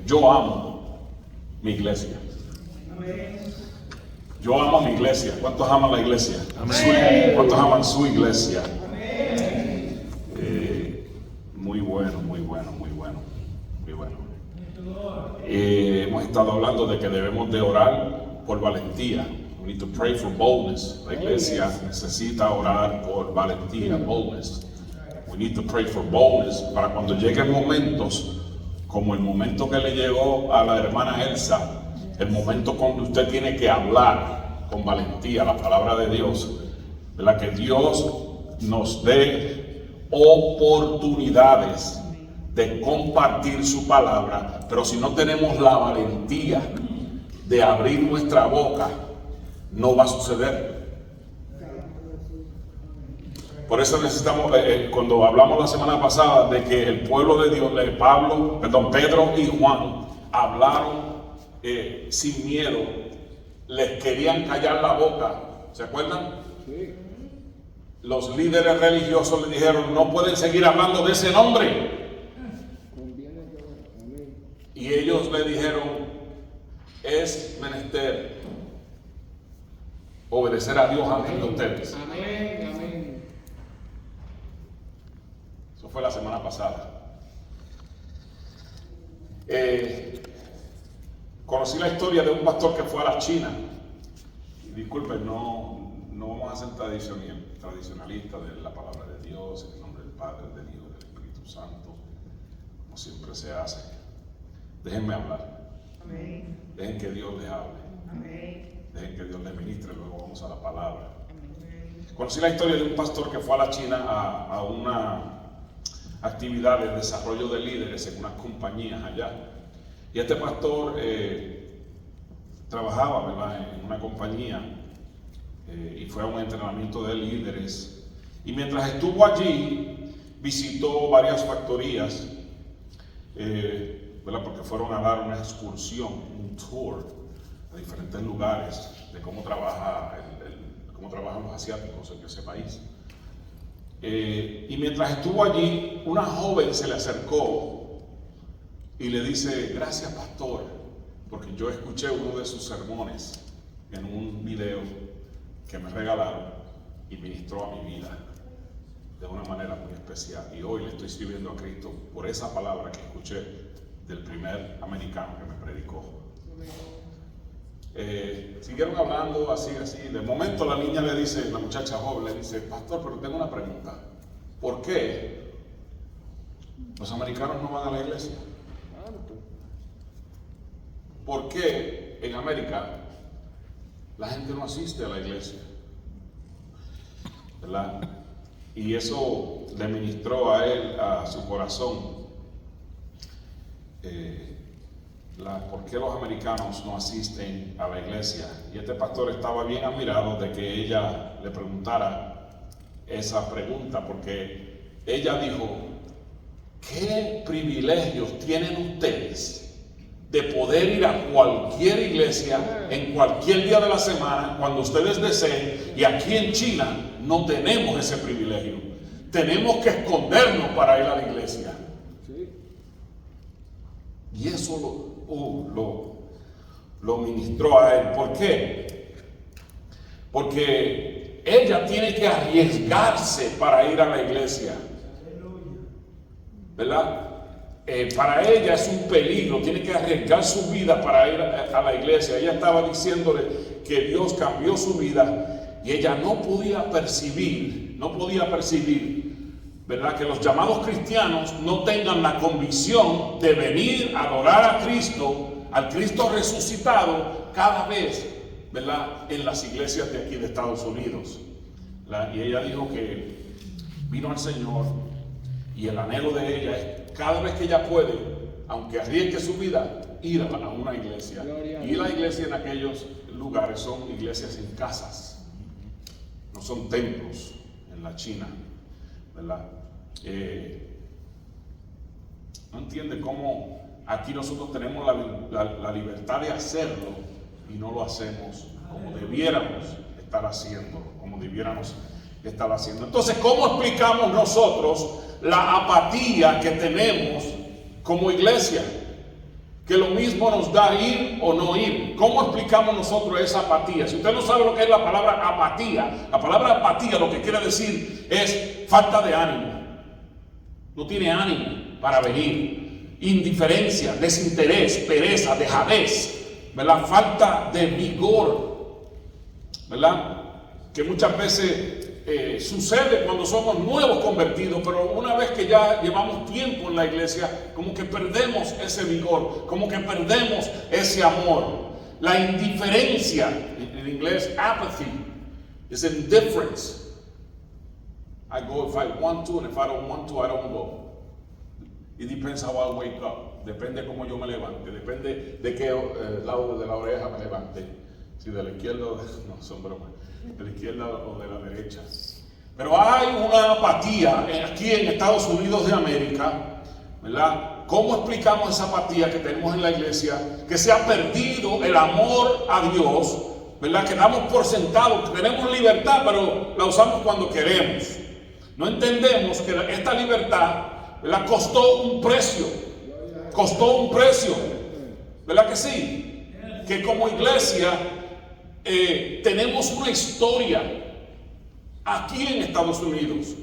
Yo amo mi iglesia. Yo amo mi iglesia. ¿Cuántos aman la iglesia? ¿Cuántos aman su iglesia? Muy bueno, muy bueno, muy bueno, muy bueno. Hemos estado hablando de que debemos de orar por valentía. We need to pray for boldness. La iglesia necesita orar por valentía, boldness. We need to pray for boldness para cuando lleguen momentos como el momento que le llegó a la hermana Elsa, el momento cuando usted tiene que hablar con valentía la palabra de Dios, ¿verdad? Que Dios nos dé oportunidades de compartir su palabra, pero si no tenemos la valentía de abrir nuestra boca, no va a suceder. Por eso necesitamos, cuando hablamos la semana pasada de que el pueblo de Dios, Pedro y Juan hablaron sin miedo, les querían callar la boca, ¿se acuerdan? Sí. Los líderes religiosos le dijeron, no pueden seguir hablando de ese nombre. Y ellos le dijeron, es menester obedecer a Dios antes de ustedes. Amén, amén. Eso fue la semana pasada. Conocí la historia de un pastor que fue a la China. Y disculpen, no vamos a ser tradicionalistas de la palabra de Dios, en el nombre del Padre, del Hijo y del Espíritu Santo, como siempre se hace. Déjenme hablar. Amén. Dejen que Dios les hable. Amén. Dejen que Dios les ministre, luego vamos a la palabra. Amén. Conocí la historia de un pastor que fue a la China a una actividad de desarrollo de líderes en unas compañías allá. Y este pastor trabajaba, ¿verdad?, en una compañía y fue a un entrenamiento de líderes. Y mientras estuvo allí, visitó varias factorías, ¿verdad?, porque fueron a dar una excursión, un tour a diferentes lugares de cómo trabajan los asiáticos en ese país. Y mientras estuvo allí, una joven se le acercó y le dice, gracias pastor, porque yo escuché uno de sus sermones en un video que me regalaron y ministró a mi vida de una manera muy especial. Y hoy le estoy sirviendo a Cristo por esa palabra que escuché del primer americano que me predicó. Siguieron hablando así. De momento la niña le dice, la muchacha joven le dice, pastor, pero tengo una pregunta. ¿Por qué los americanos no van a la iglesia? ¿Por qué en América la gente no asiste a la iglesia? ¿Verdad? Y eso le ministró a él, a su corazón. ¿Por qué los americanos no asisten a la iglesia? Y este pastor estaba bien admirado de que ella le preguntara esa pregunta, porque ella dijo, ¿qué privilegios tienen ustedes de poder ir a cualquier iglesia en cualquier día de la semana cuando ustedes deseen? Y aquí en China no tenemos ese privilegio. Tenemos que escondernos para ir a la iglesia. Y eso lo ministró a él. ¿Por qué? Porque ella tiene que arriesgarse para ir a la iglesia, ¿verdad? Para ella es un peligro, tiene que arriesgar su vida para ir a la iglesia. Ella estaba diciéndole que Dios cambió su vida y ella no podía percibir, ¿verdad?, que los llamados cristianos no tengan la convicción de venir a adorar a Cristo, al Cristo resucitado, cada vez, ¿verdad?, en las iglesias de aquí de Estados Unidos. Y ella dijo que vino al Señor y el anhelo de ella es cada vez que ella puede, aunque arriesgue su vida, ir a una iglesia. Y la iglesia en aquellos lugares son iglesias en casas, no son templos en la China, ¿verdad? No entiende cómo aquí nosotros tenemos la libertad de hacerlo y no lo hacemos como debiéramos estar haciendo, Entonces, ¿cómo explicamos nosotros la apatía que tenemos como iglesia? que lo mismo nos da ir o no ir. ¿Cómo explicamos nosotros esa apatía? Si usted no sabe lo que es la palabra apatía lo que quiere decir es falta de ánimo. No tiene ánimo para venir. Indiferencia, desinterés, pereza, dejadez, ¿verdad? Falta de vigor, ¿verdad? Que muchas veces sucede cuando somos nuevos convertidos, pero una vez que ya llevamos tiempo en la iglesia, como que perdemos ese vigor, como que perdemos ese amor. La indiferencia, en inglés apathy, is indifference. I go if I want to, and if I don't want to, I don't go. It depends how I wake up. Depende cómo yo me levante, depende de qué lado de la oreja me levante. Si de la izquierda o no, son bromas. De la izquierda o de la derecha. Pero hay una apatía aquí en Estados Unidos de América, ¿verdad? ¿Cómo explicamos esa apatía que tenemos en la iglesia? Que se ha perdido el amor a Dios, ¿verdad? Que damos por sentado, que tenemos libertad, pero la usamos cuando queremos. No entendemos que esta libertad, ¿verdad? Costó un precio, ¿verdad que sí? Que como iglesia tenemos una historia aquí en Estados Unidos,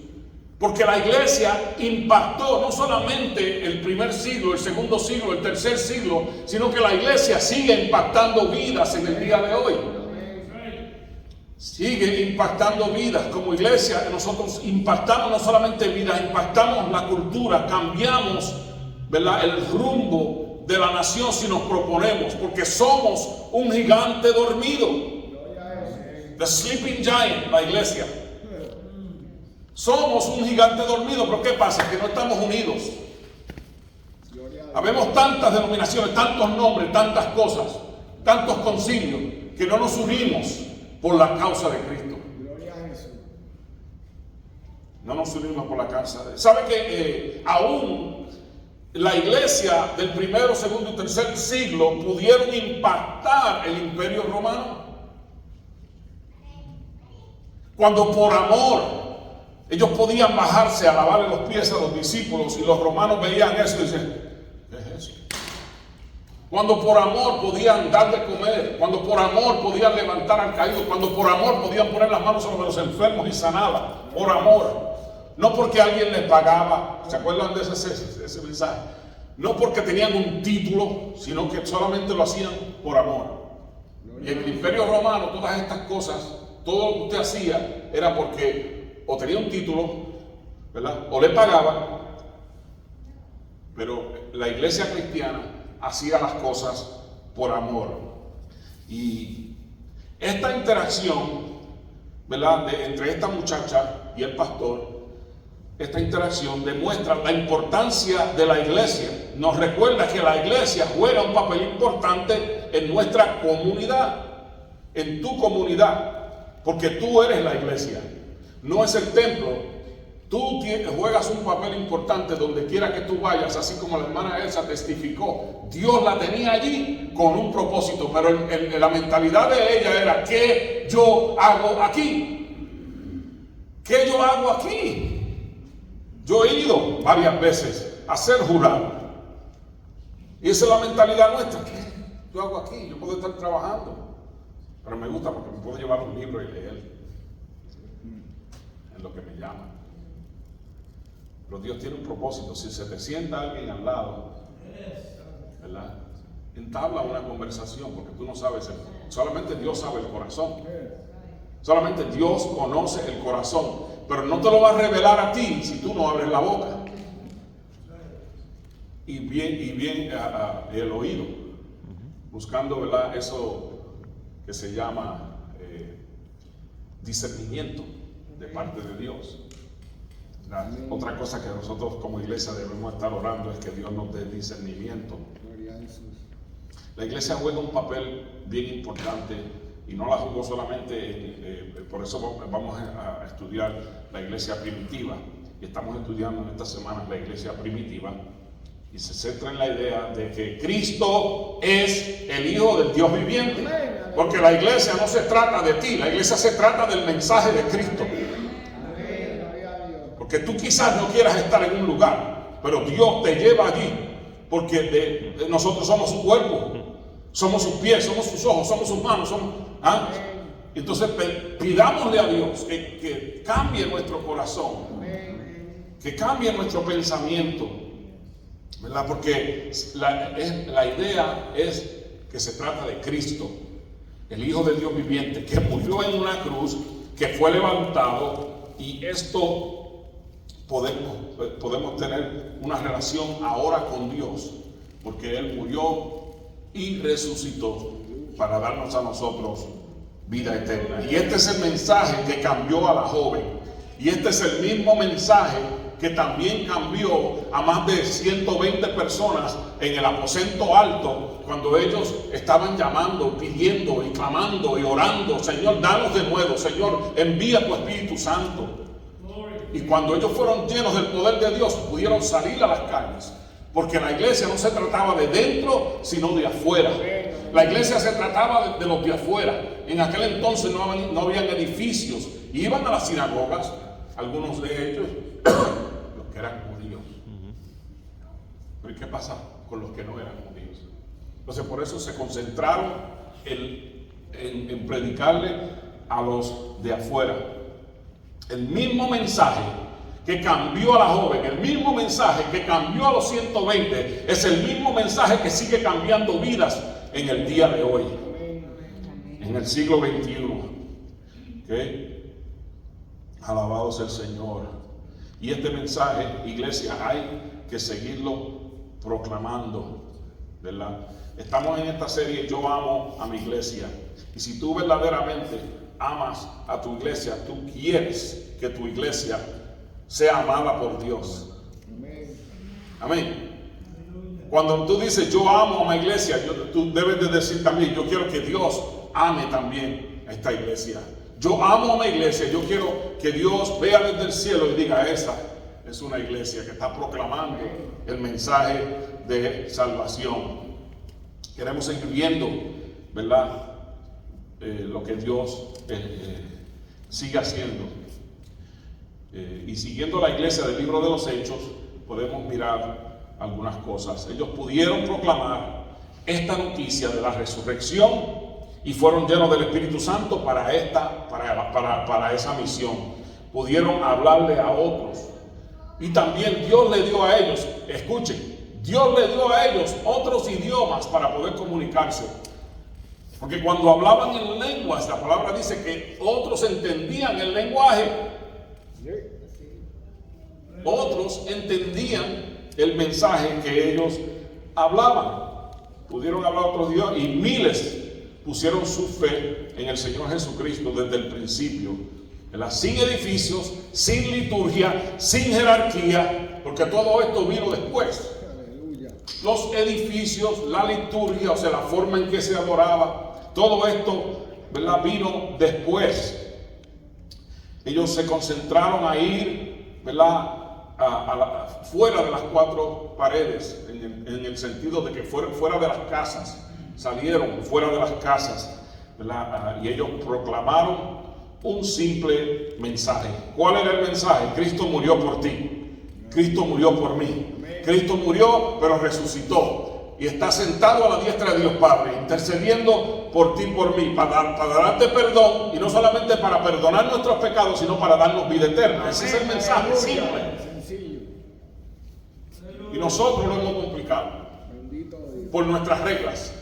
porque la iglesia impactó no solamente el primer siglo, el segundo siglo, el tercer siglo, sino que la iglesia sigue impactando vidas en el día de hoy. Sigue impactando vidas. Como iglesia nosotros impactamos no solamente vidas, impactamos la cultura, cambiamos, ¿verdad?, el rumbo de la nación si nos proponemos, porque somos un gigante dormido. The sleeping giant, la iglesia. Somos un gigante dormido, pero ¿qué pasa? Que no estamos unidos. Habemos tantas denominaciones, tantos nombres, tantas cosas, tantos concilios, que no nos unimos por la causa de Cristo. No nos unimos por la causa de... ¿Sabe que aún la iglesia del primero, segundo y tercer siglo pudieron impactar el imperio romano? Cuando por amor ellos podían bajarse a lavarle los pies a los discípulos y los romanos veían eso y decían, ¿qué es eso? Cuando por amor podían dar de comer, cuando por amor podían levantar al caído, cuando por amor podían poner las manos sobre los enfermos y sanaban, por amor. No porque alguien les pagaba, ¿se acuerdan de ese mensaje? No porque tenían un título, sino que solamente lo hacían por amor. Y en el imperio romano todas estas cosas, todo lo que usted hacía era porque o tenía un título, ¿verdad?, o le pagaban. Pero la iglesia cristiana hacía las cosas por amor. Y esta interacción, ¿verdad?, entre esta muchacha y el pastor, esta interacción demuestra la importancia de la iglesia. Nos recuerda que la iglesia juega un papel importante en nuestra comunidad, en tu comunidad. Porque tú eres la iglesia, no es el templo. Tú juegas un papel importante donde quiera que tú vayas, así como la hermana Elsa testificó. Dios la tenía allí con un propósito, pero la mentalidad de ella era, ¿qué yo hago aquí? ¿Qué yo hago aquí? Yo he ido varias veces a ser jurado. Y esa es la mentalidad nuestra. ¿Qué yo hago aquí? Yo puedo estar trabajando. Pero me gusta porque me puedo llevar un libro y leer en lo que me llama. Pero Dios tiene un propósito. Si se te sienta alguien al lado, ¿verdad?, entabla una conversación, porque tú no sabes, solamente Dios sabe el corazón. Solamente Dios conoce el corazón, pero no te lo va a revelar a ti si tú no abres la boca. Y bien el oído, buscando, ¿verdad?, eso que se llama discernimiento de parte de Dios. Otra cosa que nosotros como iglesia debemos estar orando es que Dios nos dé discernimiento. La iglesia juega un papel bien importante y no la jugó solamente, por eso vamos a estudiar la iglesia primitiva, y estamos estudiando en estas semanas la iglesia primitiva, y se centra en la idea de que Cristo es el Hijo del Dios viviente. Porque la iglesia no se trata de ti, la iglesia se trata del mensaje de Cristo. Porque tú quizás no quieras estar en un lugar, pero Dios te lleva allí porque nosotros somos su cuerpo, somos sus pies, somos sus ojos, somos sus manos, ¿ah? Entonces pidámosle a Dios que cambie nuestro corazón, que cambie nuestro pensamiento, ¿verdad? Porque la idea es que se trata de Cristo, el Hijo de Dios viviente, que murió en una cruz, que fue levantado, y esto podemos tener una relación ahora con Dios, porque Él murió y resucitó para darnos a nosotros vida eterna. Y este es el mensaje que cambió a la joven, y este es el mismo mensaje que también cambió a más de 120 personas en el aposento alto, cuando ellos estaban llamando, pidiendo y clamando y orando: Señor, danos de nuevo, Señor, envía tu Espíritu Santo. Y cuando ellos fueron llenos del poder de Dios, pudieron salir a las calles, porque la iglesia no se trataba de dentro, sino de afuera. La iglesia se trataba de los de afuera. En aquel entonces no habían edificios, iban a las sinagogas, algunos de ellos los que eran judíos. Pero ¿y qué pasa con los que no eran judíos? Entonces por eso se concentraron en predicarle a los de afuera. El mismo mensaje que cambió a la joven, el mismo mensaje que cambió a los 120, es el mismo mensaje que sigue cambiando vidas en el día de hoy, en el siglo XXI. ¿Okay? Alabado sea el Señor. Y este mensaje, iglesia, hay que seguirlo proclamando, ¿verdad? Estamos en esta serie Yo amo a mi iglesia. Y si tú verdaderamente amas a tu iglesia, tú quieres que tu iglesia sea amada por Dios. Amén. Cuando tú dices yo amo a mi iglesia, tú debes de decir también: yo quiero que Dios ame también a esta iglesia. Yo amo a mi iglesia, yo quiero que Dios vea desde el cielo y diga: esa es una iglesia que está proclamando el mensaje de salvación. Queremos seguir viendo, ¿verdad? Lo que Dios sigue haciendo. Y siguiendo la iglesia del libro de los Hechos, podemos mirar algunas cosas. Ellos pudieron proclamar esta noticia de la resurrección y fueron llenos del Espíritu Santo para esa misión. Pudieron hablarle a otros. Y también Dios le dio a ellos, escuchen, Dios le dio a ellos otros idiomas para poder comunicarse. Porque cuando hablaban en lenguas, la palabra dice que otros entendían el lenguaje. Otros entendían el mensaje que ellos hablaban. Pudieron hablar otros idiomas y miles pusieron su fe en el Señor Jesucristo desde el principio. Sin edificios, sin liturgia, sin jerarquía, porque todo esto vino después. Los edificios, la liturgia, o sea, la forma en que se adoraba, todo esto, ¿verdad?, vino después. Ellos se concentraron a ir, ¿verdad?, fuera de las cuatro paredes, en el sentido de que fuera de las casas. Salieron fuera de las casas, ¿verdad? Y ellos proclamaron un simple mensaje. ¿Cuál era el mensaje? Cristo murió por ti. Cristo murió por mí. Cristo murió, pero resucitó. Y está sentado a la diestra de Dios Padre, intercediendo por ti y por mí, para darte perdón, y no solamente para perdonar nuestros pecados, sino para darnos vida eterna. Ese es el mensaje simple. Y nosotros lo hemos complicado por nuestras reglas.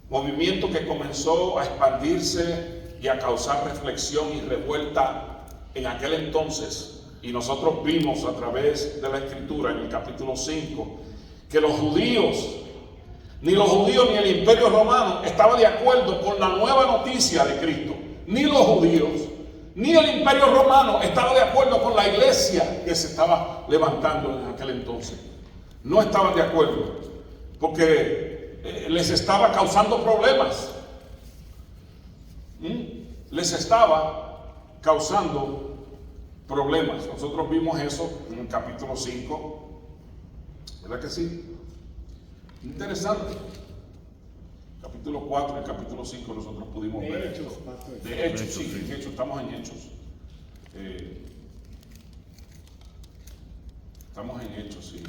Movimiento que comenzó a expandirse y a causar reflexión y revuelta en aquel entonces. Y nosotros vimos a través de la Escritura en el capítulo 5 que los judíos, ni el Imperio Romano estaba de acuerdo con la nueva noticia de Cristo. Ni los judíos, ni el Imperio Romano estaba de acuerdo con la iglesia que se estaba levantando en aquel entonces. No estaban de acuerdo, porque les estaba causando problemas. Les estaba causando problemas. Nosotros vimos eso en el capítulo 5. ¿Verdad que sí? Interesante. Capítulo 4 y el capítulo 5 nosotros pudimos ver esto. De Hechos, sí, de Hechos, estamos en Hechos. Estamos en Hechos, sí.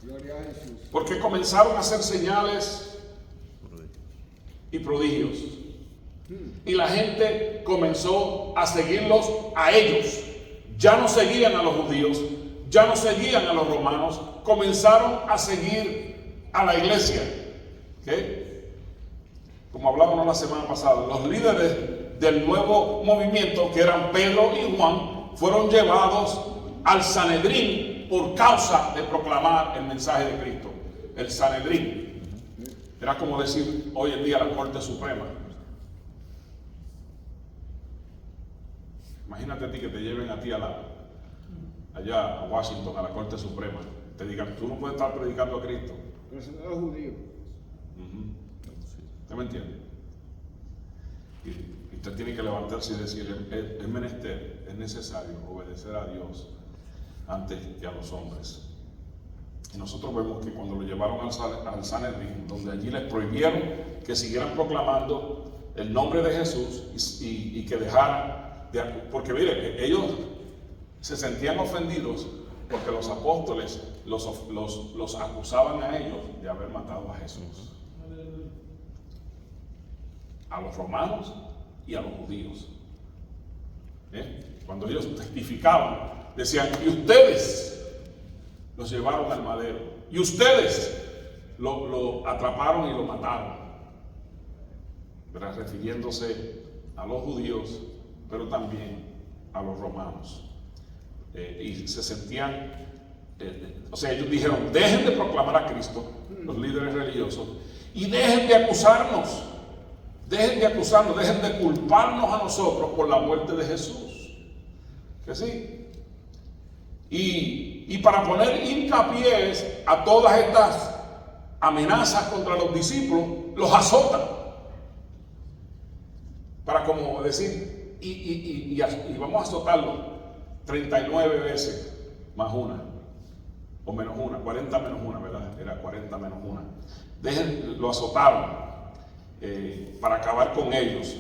Gloria a Jesús. Porque comenzaron a hacer señales y prodigios. Y la gente comenzó a seguirlos a ellos. Ya no seguían a los judíos, ya no seguían a los romanos, comenzaron a seguir a la iglesia. ¿Okay? Como hablábamos la semana pasada, los líderes del nuevo movimiento, que eran Pedro y Juan, fueron llevados al Sanedrín por causa de proclamar el mensaje de Cristo. El Sanedrín era como decir hoy en día la Corte Suprema. Imagínate a ti que te lleven a ti allá a Washington, a la Corte Suprema. Te digan, tú no puedes estar predicando a Cristo. Pero eso no es judío. ¿Usted me entiende? Y usted tiene que levantarse y decir, es menester, es necesario obedecer a Dios antes que a los hombres. Y nosotros vemos que cuando lo llevaron al Sanedrín, donde allí les prohibieron que siguieran proclamando el nombre de Jesús y que dejaran, porque mire, ellos se sentían ofendidos porque los apóstoles los acusaban a ellos de haber matado a Jesús. A los romanos y a los judíos. Cuando ellos testificaban, decían, y ustedes los llevaron al madero, y ustedes lo atraparon y lo mataron. ¿Verdad? Refiriéndose a los judíos, pero también a los romanos. Y se sentían, o sea, ellos dijeron, dejen de proclamar a Cristo, los líderes religiosos, y dejen de acusarnos. Dejen de acusarnos, dejen de culparnos a nosotros por la muerte de Jesús. Que sí. Y para poner hincapié a todas estas amenazas contra los discípulos, los azotan. Para como decir, y vamos a azotarlo 39 veces más una, o menos una, 40 menos una, ¿verdad? Era 40 menos una. Lo azotaron. Para acabar con ellos,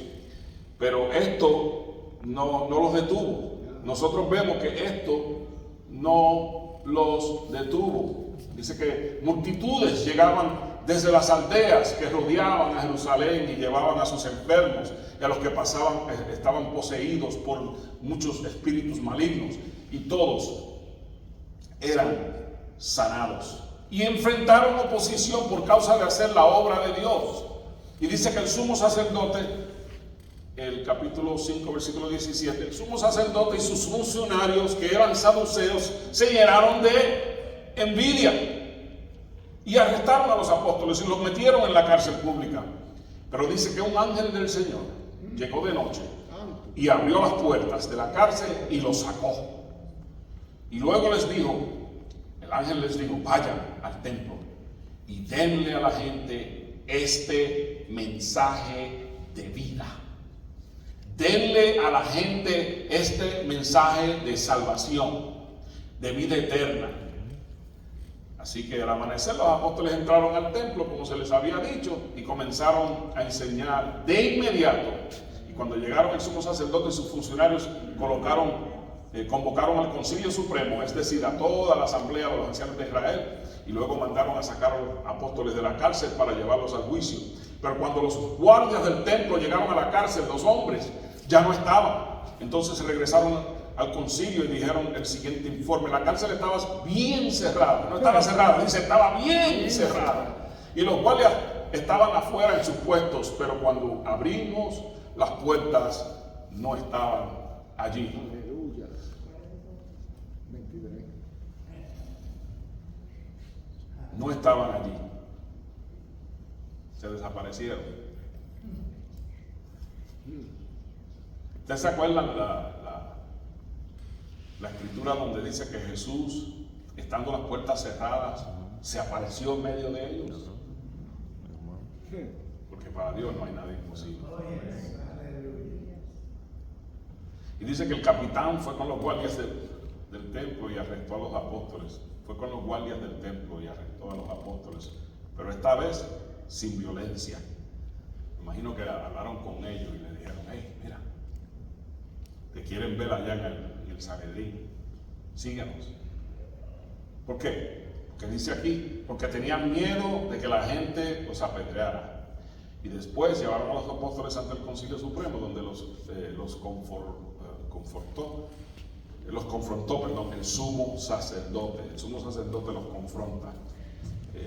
pero esto no los detuvo. Nosotros vemos que esto no los detuvo. Dice que multitudes llegaban desde las aldeas que rodeaban a Jerusalén y llevaban a sus enfermos y a los que pasaban, estaban poseídos por muchos espíritus malignos, y todos eran sanados y enfrentaron oposición por causa de hacer la obra de Dios. Y dice que el sumo sacerdote, el capítulo 5, versículo 17, el sumo sacerdote y sus funcionarios, que eran saduceos, se llenaron de envidia y arrestaron a los apóstoles y los metieron en la cárcel pública. Pero dice que un ángel del Señor llegó de noche y abrió las puertas de la cárcel y los sacó. Y luego el ángel les dijo, vayan al templo y denle a la gente este mensaje de vida. Denle a la gente este mensaje de salvación, de vida eterna. Así que al amanecer los apóstoles entraron al templo como se les había dicho y comenzaron a enseñar de inmediato. Y cuando llegaron el sumo sacerdote y sus funcionarios convocaron al concilio supremo, es decir, a toda la asamblea de los ancianos de Israel, y luego mandaron a sacar a los apóstoles de la cárcel para llevarlos al juicio. Pero cuando los guardias del templo llegaron a la cárcel, los hombres ya no estaban. Entonces regresaron al concilio y dijeron el siguiente informe: la cárcel estaba bien cerrada, no estaba cerrada, dice estaba bien cerrada, y los guardias estaban afuera en sus puestos, pero cuando abrimos las puertas no estaban allí. Aleluya. 23. No estaban allí, se desaparecieron. ¿Ustedes se acuerdan la escritura donde dice que Jesús, estando las puertas cerradas, se apareció en medio de ellos? Porque para Dios no hay nada imposible. Y dice que el capitán fue con los guardias del templo y arrestó a los apóstoles. Fue con los guardias del templo y arrestó a los apóstoles, pero esta vez sin violencia. Me imagino que hablaron con ellos y le dijeron: hey, mira, te quieren ver allá en el Sanedrín. Síguenos. ¿Por qué? Porque dice aquí, porque tenían miedo de que la gente los apedreara. Y después llevaron a los apóstoles ante el Concilio Supremo, donde los confrontó, el sumo sacerdote. El sumo sacerdote los confronta.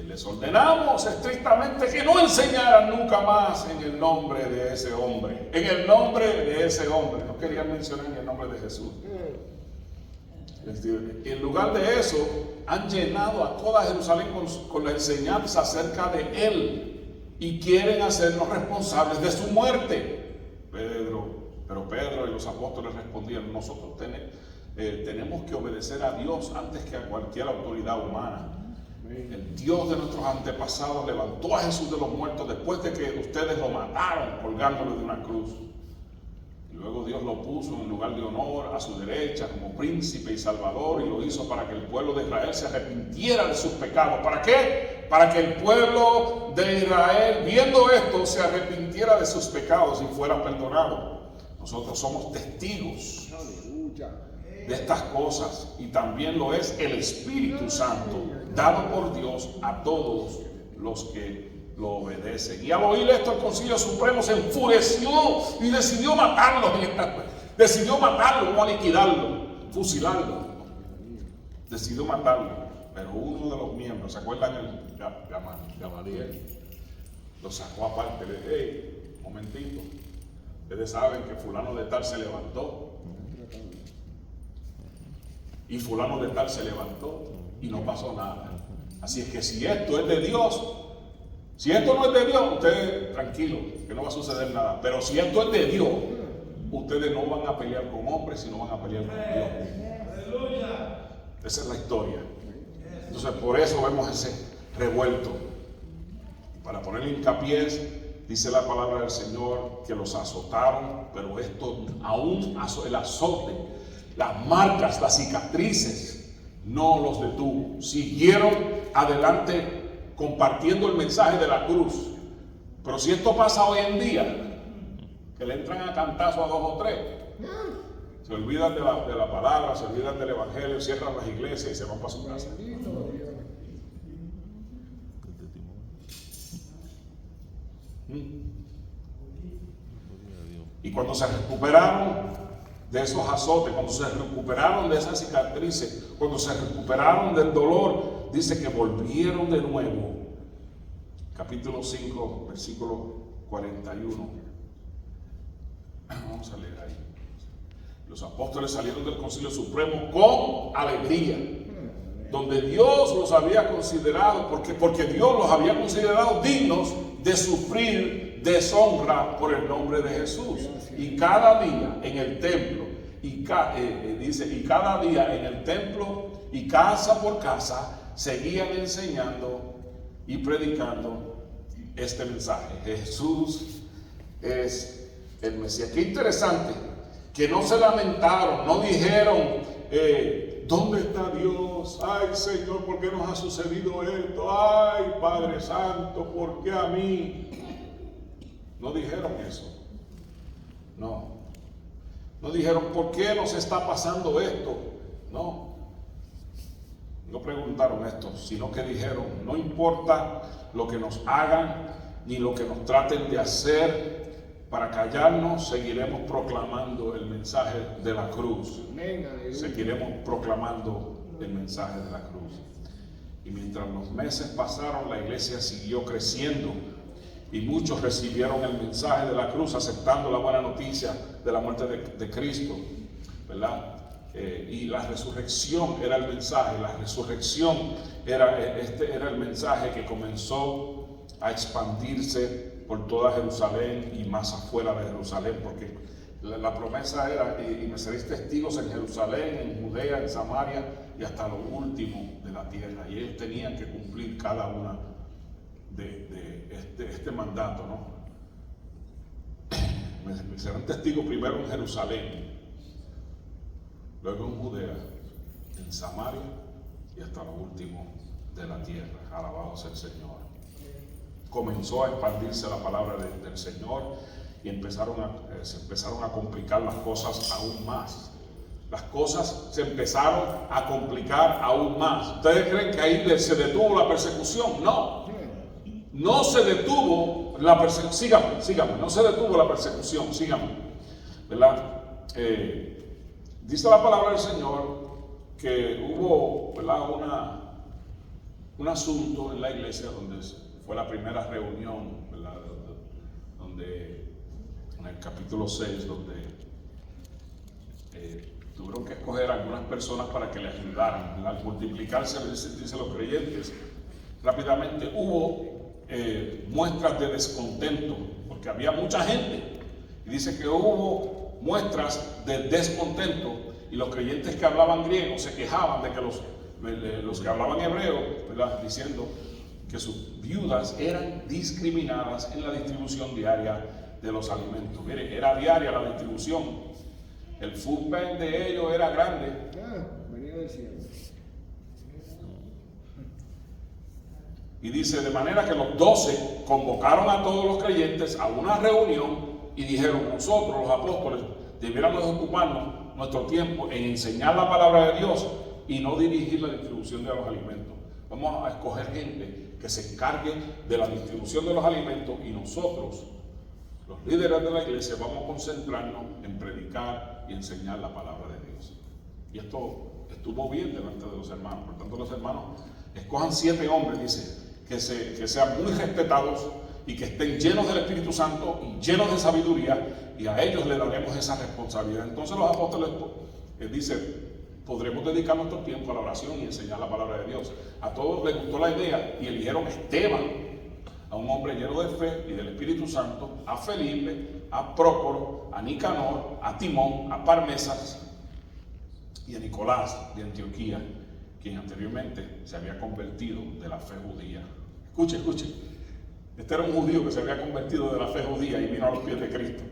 Les ordenamos estrictamente que no enseñaran nunca más en el nombre de ese hombre. En el nombre de ese hombre. No querían mencionar en el nombre de Jesús. En lugar de eso, han llenado a toda Jerusalén con la enseñanza acerca de Él y quieren hacernos responsables de su muerte. Pero Pedro y los apóstoles respondieron: nosotros tenemos que obedecer a Dios antes que a cualquier autoridad humana. El Dios de nuestros antepasados levantó a Jesús de los muertos después de que ustedes lo mataron colgándolo de una cruz. Y luego Dios lo puso en un lugar de honor a su derecha como príncipe y salvador, y lo hizo para que el pueblo de Israel se arrepintiera de sus pecados. ¿Para qué? Para que el pueblo de Israel, viendo esto, se arrepintiera de sus pecados y fuera perdonado. Nosotros somos testigos de estas cosas, y también lo es el Espíritu Santo, dado por Dios a todos los que lo obedecen. Y al oír esto, el Concilio Supremo se enfureció y decidió matarlo. Decidió matarlo, o aniquilarlo, fusilarlo. Decidió matarlo. Pero uno de los miembros, ¿se acuerdan? El Gamaliel, lo sacó aparte. Le dijo: hey, un momentito, ustedes saben que fulano de tal se levantó. Y fulano de tal se levantó y no pasó nada. Así es que si esto es de Dios, si esto no es de Dios, ustedes tranquilos, que no va a suceder nada. Pero si esto es de Dios, ustedes no van a pelear con hombres, sino van a pelear con Dios. Esa es la historia. Entonces por eso vemos ese revuelto. Para poner hincapié, dice la palabra del Señor que los azotaron, pero esto aún el azote, las marcas, las cicatrices, no los detuvo. Siguieron adelante compartiendo el mensaje de la cruz. Pero si esto pasa hoy en día, que le entran a cantazo a 2 o 3, se olvidan de la palabra, se olvidan del evangelio, cierran las iglesias y se van para su casa. Y cuando se recuperaron de esos azotes, cuando se recuperaron de esas cicatrices, cuando se recuperaron del dolor, dice que volvieron de nuevo. Capítulo 5, versículo 41. Vamos a leer ahí. Los apóstoles salieron del Concilio Supremo con alegría, donde Dios los había considerado, porque Dios los había considerado dignos de sufrir deshonra por el nombre de Jesús. Y cada día en el templo, y cada día en el templo y casa por casa, seguían enseñando y predicando este mensaje: Jesús es el Mesías. Qué interesante que no se lamentaron, no dijeron: ¿dónde está Dios? Ay, Señor, ¿por qué nos ha sucedido esto? Ay, Padre Santo, ¿por qué a mí? No dijeron eso. No dijeron: ¿por qué nos está pasando esto? No preguntaron esto, sino que dijeron: no importa lo que nos hagan ni lo que nos traten de hacer para callarnos, seguiremos proclamando el mensaje de la cruz. Seguiremos proclamando el mensaje de la cruz. Y mientras los meses pasaron, la iglesia siguió creciendo y muchos recibieron el mensaje de la cruz, aceptando la buena noticia de la muerte de Cristo, ¿verdad? Y la resurrección era el mensaje. La resurrección era el mensaje que comenzó a expandirse por toda Jerusalén y más afuera de Jerusalén, porque la promesa era: y me seréis testigos en Jerusalén, en Judea, en Samaria y hasta lo último de la tierra. Y ellos tenían que cumplir cada una de este mandato, ¿no? Me serán testigos primero en Jerusalén, luego en Judea, en Samaria y hasta lo último de la tierra. Alabado sea el Señor. Comenzó a expandirse la palabra del Señor y se empezaron a complicar las cosas aún más. las cosas se empezaron a complicar aún más. ¿Ustedes creen que ahí se detuvo la persecución? No. No se detuvo la persecución. Síganme. No se detuvo la persecución. Síganme. ¿Verdad? Dice la palabra del Señor que hubo, ¿verdad?, un asunto en la iglesia donde fue la primera reunión, ¿verdad?, donde en el capítulo 6, donde tuvieron que escoger a algunas personas para que le ayudaran, ¿verdad?, al multiplicarse, dice los creyentes. Rápidamente hubo muestras de descontento, porque había mucha gente, y dice que hubo muestras de descontento, y los creyentes que hablaban griego se quejaban de que los que hablaban hebreo, ¿verdad?, diciendo que sus viudas eran discriminadas en la distribución diaria de los alimentos. Mire, era diaria la distribución. El food bank de ellos era grande. Venía del cielo. Y dice, de manera que los 12 convocaron a todos los creyentes a una reunión y dijeron: nosotros, los apóstoles, debiéramos ocuparnos nuestro tiempo en enseñar la palabra de Dios y no dirigir la distribución de los alimentos. Vamos a escoger gente que se encargue de la distribución de los alimentos, y nosotros, los líderes de la iglesia, vamos a concentrarnos en predicar y enseñar la palabra de Dios. Y esto estuvo bien delante de los hermanos. Por tanto, los hermanos escojan 7 hombres, dice, que sean muy respetados y que estén llenos del Espíritu Santo y llenos de sabiduría, y a ellos le daremos esa responsabilidad. Entonces los apóstoles dicen: podremos dedicar nuestro tiempo a la oración y enseñar la palabra de Dios. A todos les gustó la idea y eligieron a Esteban, a un hombre lleno de fe y del Espíritu Santo, a Felipe, a Prócoro, a Nicanor, a Timón, a Parmesas y a Nicolás de Antioquía, quien anteriormente se había convertido de la fe judía. Escuche. Este era un judío que se había convertido de la fe judía y vino a los pies de Cristo.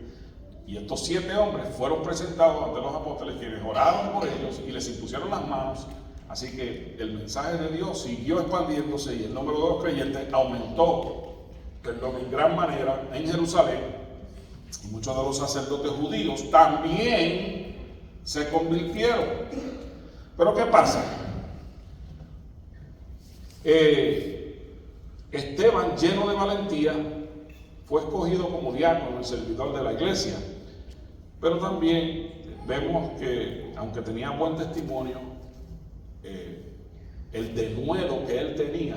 Y estos 7 hombres fueron presentados ante los apóstoles, quienes oraron por ellos y les impusieron las manos. Así que el mensaje de Dios siguió expandiéndose y el número de los creyentes aumentó en gran manera en Jerusalén. Y muchos de los sacerdotes judíos también se convirtieron. Pero ¿qué pasa? Esteban, lleno de valentía, fue escogido como diácono, el servidor de la iglesia. Pero también vemos que, aunque tenía buen testimonio, el denuedo que él tenía,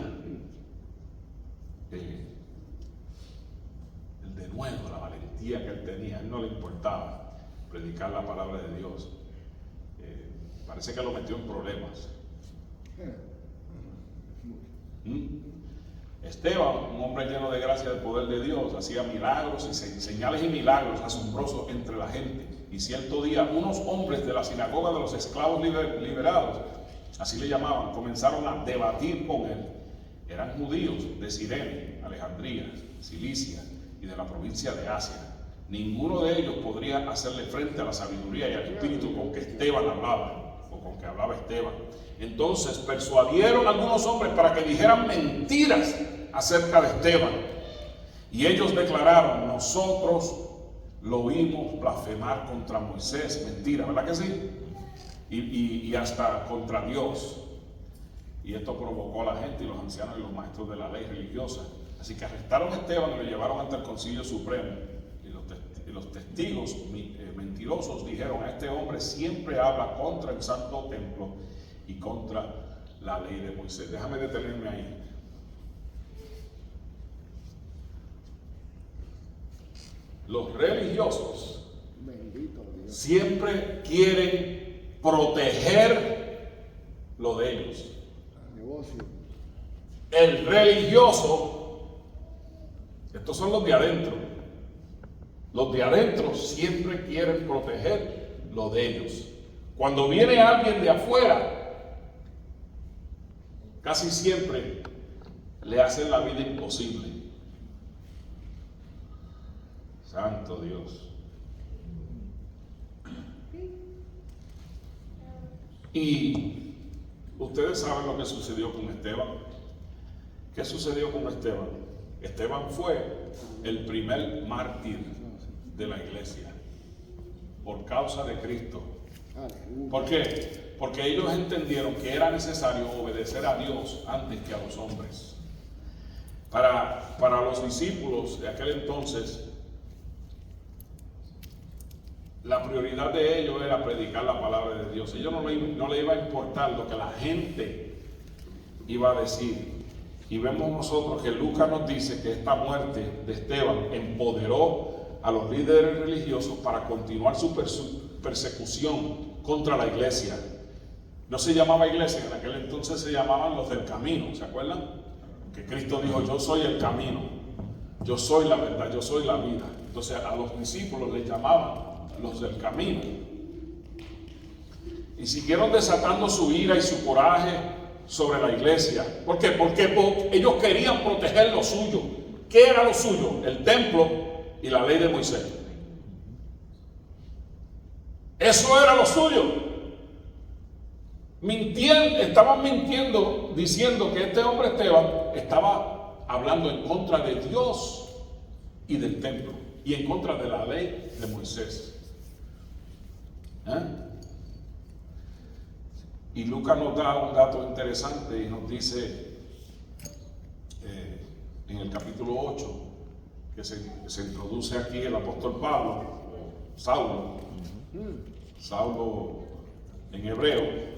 la valentía que él tenía, a él no le importaba predicar la palabra de Dios. Parece que lo metió en problemas. Esteban, un hombre lleno de gracia y del poder de Dios, hacía milagros y señales y milagros asombrosos entre la gente. Y cierto día, unos hombres de la sinagoga de los esclavos liberados, así le llamaban, comenzaron a debatir con él. Eran judíos de Cirene, Alejandría, Cilicia y de la provincia de Asia. Ninguno de ellos podría hacerle frente a la sabiduría y al espíritu con que Esteban hablaba, o con que hablaba Esteban. Entonces persuadieron a algunos hombres para que dijeran mentiras acerca de Esteban. Y ellos declararon: nosotros lo oímos blasfemar contra Moisés. Mentira, ¿verdad que sí? Y hasta contra Dios. Y esto provocó a la gente y los ancianos y los maestros de la ley religiosa. Así que arrestaron a Esteban y lo llevaron ante el Concilio Supremo. Y los testigos mentirosos dijeron: a este hombre siempre habla contra el santo templo y contra la ley de Moisés. Déjame detenerme ahí. Los religiosos siempre quieren proteger lo de ellos. Negocio. El religioso, estos son los de adentro. Los de adentro siempre quieren proteger lo de ellos. Cuando viene alguien de afuera, casi siempre le hacen la vida imposible. Santo Dios. Y ustedes saben lo que sucedió con Esteban. ¿Qué sucedió con Esteban? Esteban fue el primer mártir de la iglesia por causa de Cristo. Aleluya. ¿Por qué? Porque ellos entendieron que era necesario obedecer a Dios antes que a los hombres. Para los discípulos de aquel entonces, la prioridad de ellos era predicar la palabra de Dios. Ellos no le iba a importar lo que la gente iba a decir. Y vemos nosotros que Lucas nos dice que esta muerte de Esteban empoderó a los líderes religiosos para continuar su persecución contra la iglesia. No se llamaba iglesia, en aquel entonces se llamaban los del camino, ¿se acuerdan? Que Cristo dijo: yo soy el camino, yo soy la verdad, yo soy la vida. Entonces a los discípulos les llamaban los del camino. Y siguieron desatando su ira y su coraje sobre la iglesia. ¿Por qué? Porque ellos querían proteger lo suyo. ¿Qué era lo suyo? El templo y la ley de Moisés. Eso era lo suyo. Estaban mintiendo, diciendo que este hombre Esteban estaba hablando en contra de Dios y del templo y en contra de la ley de Moisés. Y Lucas nos da un dato interesante y nos dice en el capítulo 8 que se introduce aquí el apóstol Pablo, o Saulo en hebreo,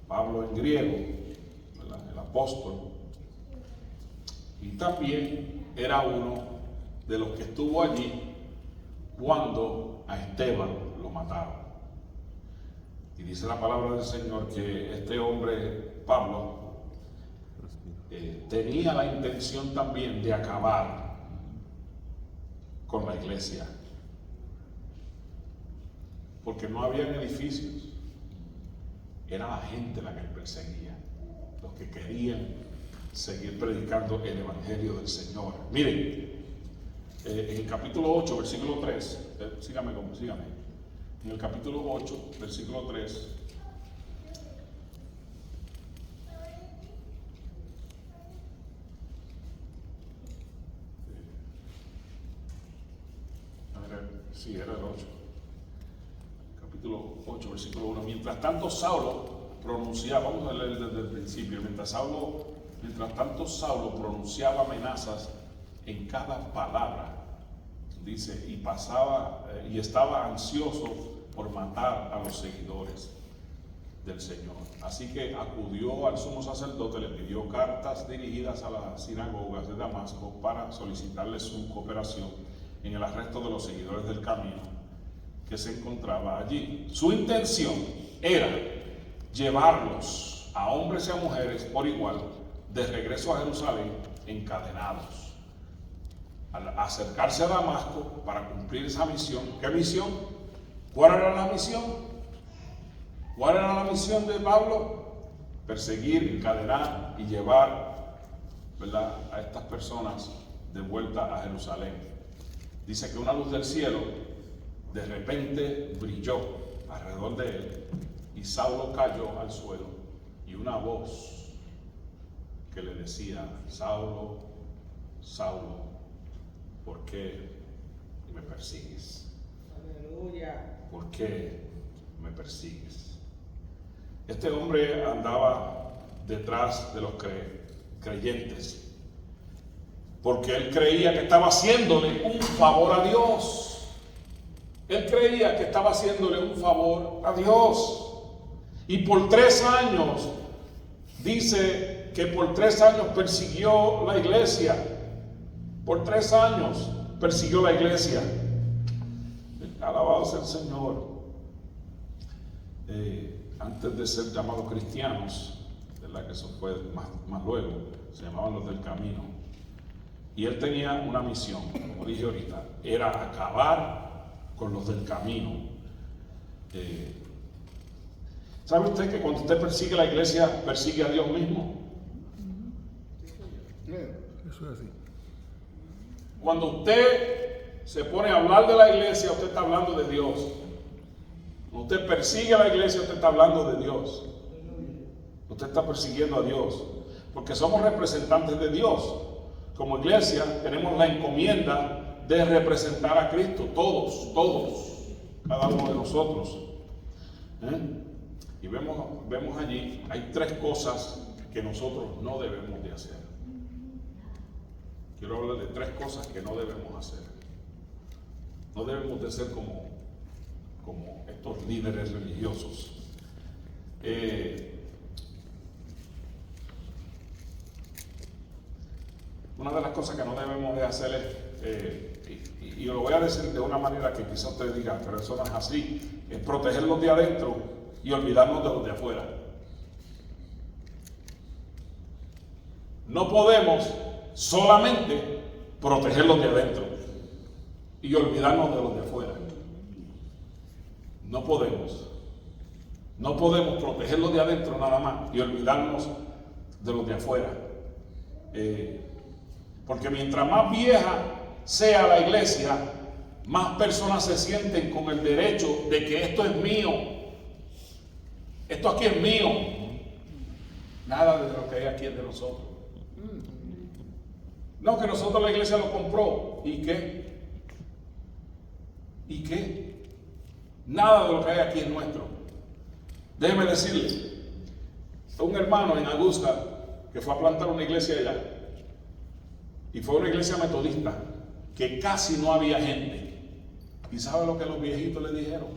Pablo en griego, ¿verdad? El apóstol. Y también era uno de los que estuvo allí cuando a Esteban lo mataron. Y dice la palabra del Señor que este hombre, Pablo, tenía la intención también de acabar con la iglesia. Porque no habían edificios. Era la gente la que él perseguía. Los que querían seguir predicando el evangelio del Señor. Miren, en el capítulo 8, versículo 3, sígame. En el capítulo 8, versículo 3, sí, era el 8. Capítulo 8, versículo 1. Mientras tanto Saulo pronunciaba, vamos a leer desde el principio, mientras tanto Saulo pronunciaba amenazas en cada palabra, dice, y estaba ansioso por matar a los seguidores del Señor. Así que acudió al sumo sacerdote, le pidió cartas dirigidas a las sinagogas de Damasco para solicitarle su cooperación en el arresto de los seguidores del camino que se encontraba allí. Su intención era llevarlos a hombres y a mujeres por igual de regreso a Jerusalén encadenados. Al acercarse a Damasco para cumplir esa misión. ¿Qué misión? ¿Cuál era la misión? ¿Cuál era la misión de Pablo? Perseguir, encadenar y llevar, ¿verdad?, a estas personas de vuelta a Jerusalén. Dice que una luz del cielo de repente brilló alrededor de él y Saulo cayó al suelo y una voz que le decía: Saulo, Saulo, ¿por qué me persigues? Aleluya. ¿Por qué me persigues? Este hombre andaba detrás de los creyentes porque él creía que estaba haciéndole un favor a Dios. Él creía que estaba haciéndole un favor a Dios. Y por 3 años, dice que por 3 años persiguió la iglesia. Por 3 años persiguió la iglesia. Alabado sea el Señor. Antes de ser llamados cristianos, ¿verdad?, que eso fue más luego, se llamaban los del camino. Y él tenía una misión, como dije ahorita, era acabar con los del camino. ¿Sabe usted que cuando usted persigue la iglesia, persigue a Dios mismo? Eso es así. Cuando usted se pone a hablar de la iglesia, usted está hablando de Dios. Cuando usted persigue a la iglesia, usted está hablando de Dios. Usted está persiguiendo a Dios. Porque somos representantes de Dios. Como iglesia tenemos la encomienda de representar a Cristo. Todos, cada uno de nosotros. Y vemos allí, hay 3 cosas que nosotros no debemos de hacer. Quiero hablar de 3 cosas que no debemos hacer. No debemos de ser como estos líderes religiosos. Una de las cosas que no debemos de hacer es, y lo voy a decir de una manera que quizás ustedes digan, pero eso no es así, es protegerlos de adentro y olvidarnos de los de afuera. No podemos solamente protegerlos de adentro y olvidarnos de los de afuera. No podemos. No podemos protegerlos de adentro nada más y olvidarnos de los de afuera. Porque mientras más vieja sea la iglesia, más personas se sienten con el derecho de que esto es mío. Esto aquí es mío. Nada de lo que hay aquí es de nosotros. No, que nosotros la iglesia lo compró. ¿Y qué? ¿Y qué? Nada de lo que hay aquí es nuestro. Déjeme decirle, un hermano en Augusta que fue a plantar una iglesia allá, y fue una iglesia metodista, que casi no había gente. ¿Y sabe lo que los viejitos le dijeron?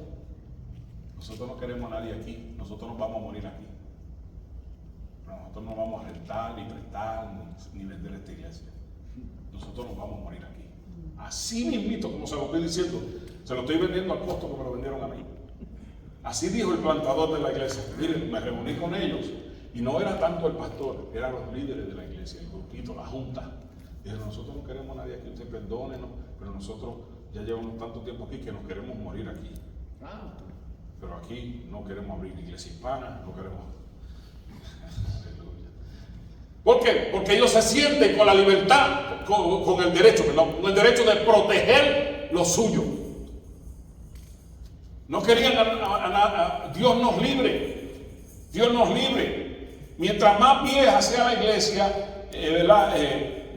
Nosotros no queremos a nadie aquí, nosotros nos vamos a morir aquí. Pero nosotros no vamos a rentar, ni prestar, ni vender esta iglesia. Nosotros nos vamos a morir aquí. Así mismito, como se lo estoy diciendo, se lo estoy vendiendo al costo que me lo vendieron a mí. Así dijo el plantador de la iglesia. Miren, me reuní con ellos y no era tanto el pastor, eran los líderes de la iglesia, el grupito, la junta. Dijeron, nosotros no queremos a nadie aquí, usted perdónenos, pero nosotros ya llevamos tanto tiempo aquí que nos queremos morir aquí. Pero aquí no queremos abrir iglesia hispana, no queremos. ¿Por qué? Porque ellos se sienten con la libertad, con el derecho, perdón, con el derecho de proteger lo suyo. No querían a Dios nos libre. Dios nos libre. Mientras más vieja sea la iglesia,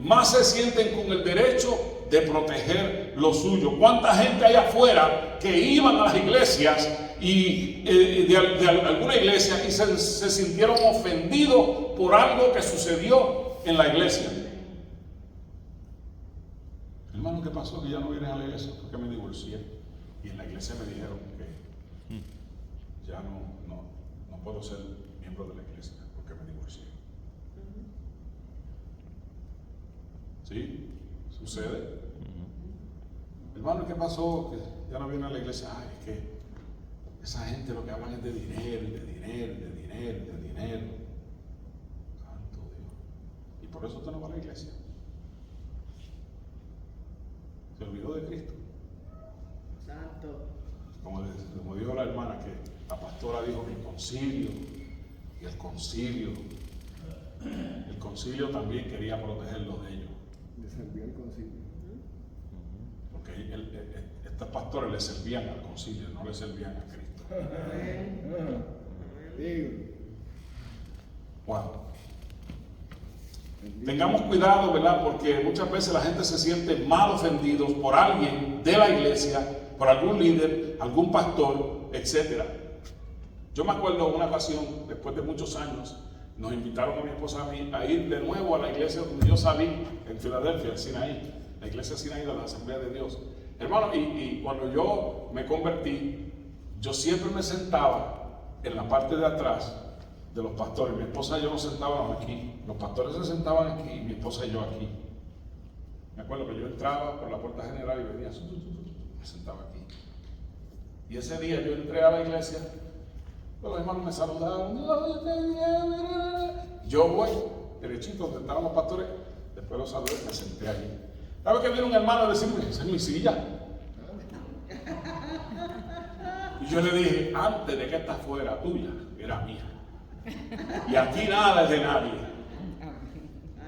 más se sienten con el derecho de proteger lo suyo. ¿Cuánta gente hay afuera que iban a las iglesias y de alguna iglesia y se sintieron ofendidos por algo que sucedió en la iglesia? Hermano, ¿qué pasó? Que ya no vienes a la iglesia porque me divorcié. Y en la iglesia me dijeron que ya no puedo ser miembro de la iglesia porque me divorcié. ¿Sí? ¿Sucede? Hermano, ¿qué pasó? Que ya no viene a la iglesia. Ay, es que esa gente lo que hablan es de dinero, de dinero, de dinero, de dinero. Santo Dios. Y por eso usted no va a la iglesia. Se olvidó de Cristo. Santo. Como dijo la hermana, que la pastora dijo que el concilio, y el concilio también quería protegerlos de ellos. Le servía el concilio. Porque estos pastores le servían al concilio, no le servían a Cristo. Wow. Tengamos cuidado, ¿verdad? Porque muchas veces la gente se siente mal ofendidos por alguien de la iglesia, por algún líder, algún pastor, etc. Yo me acuerdo una ocasión, después de muchos años, nos invitaron a mi esposa a mí a ir de nuevo a la iglesia donde yo salí, en Filadelfia, el Sinaí, la iglesia Sinaí de la Asamblea de Dios. Hermano, y cuando yo me convertí, yo siempre me sentaba en la parte de atrás de los pastores. Mi esposa y yo nos sentábamos aquí. Los pastores se sentaban aquí y mi esposa y yo aquí. Me acuerdo que yo entraba por la puerta general y venía, me sentaba aquí. Y ese día yo entré a la iglesia, los hermanos me saludaron. Yo voy derechito donde estaban los pastores, después los saludé, me senté allí. ¿Sabe que viene un hermano a decirme, esa es mi silla? Y yo le dije, antes de que esta fuera tuya, era mía. Y aquí nada es de nadie.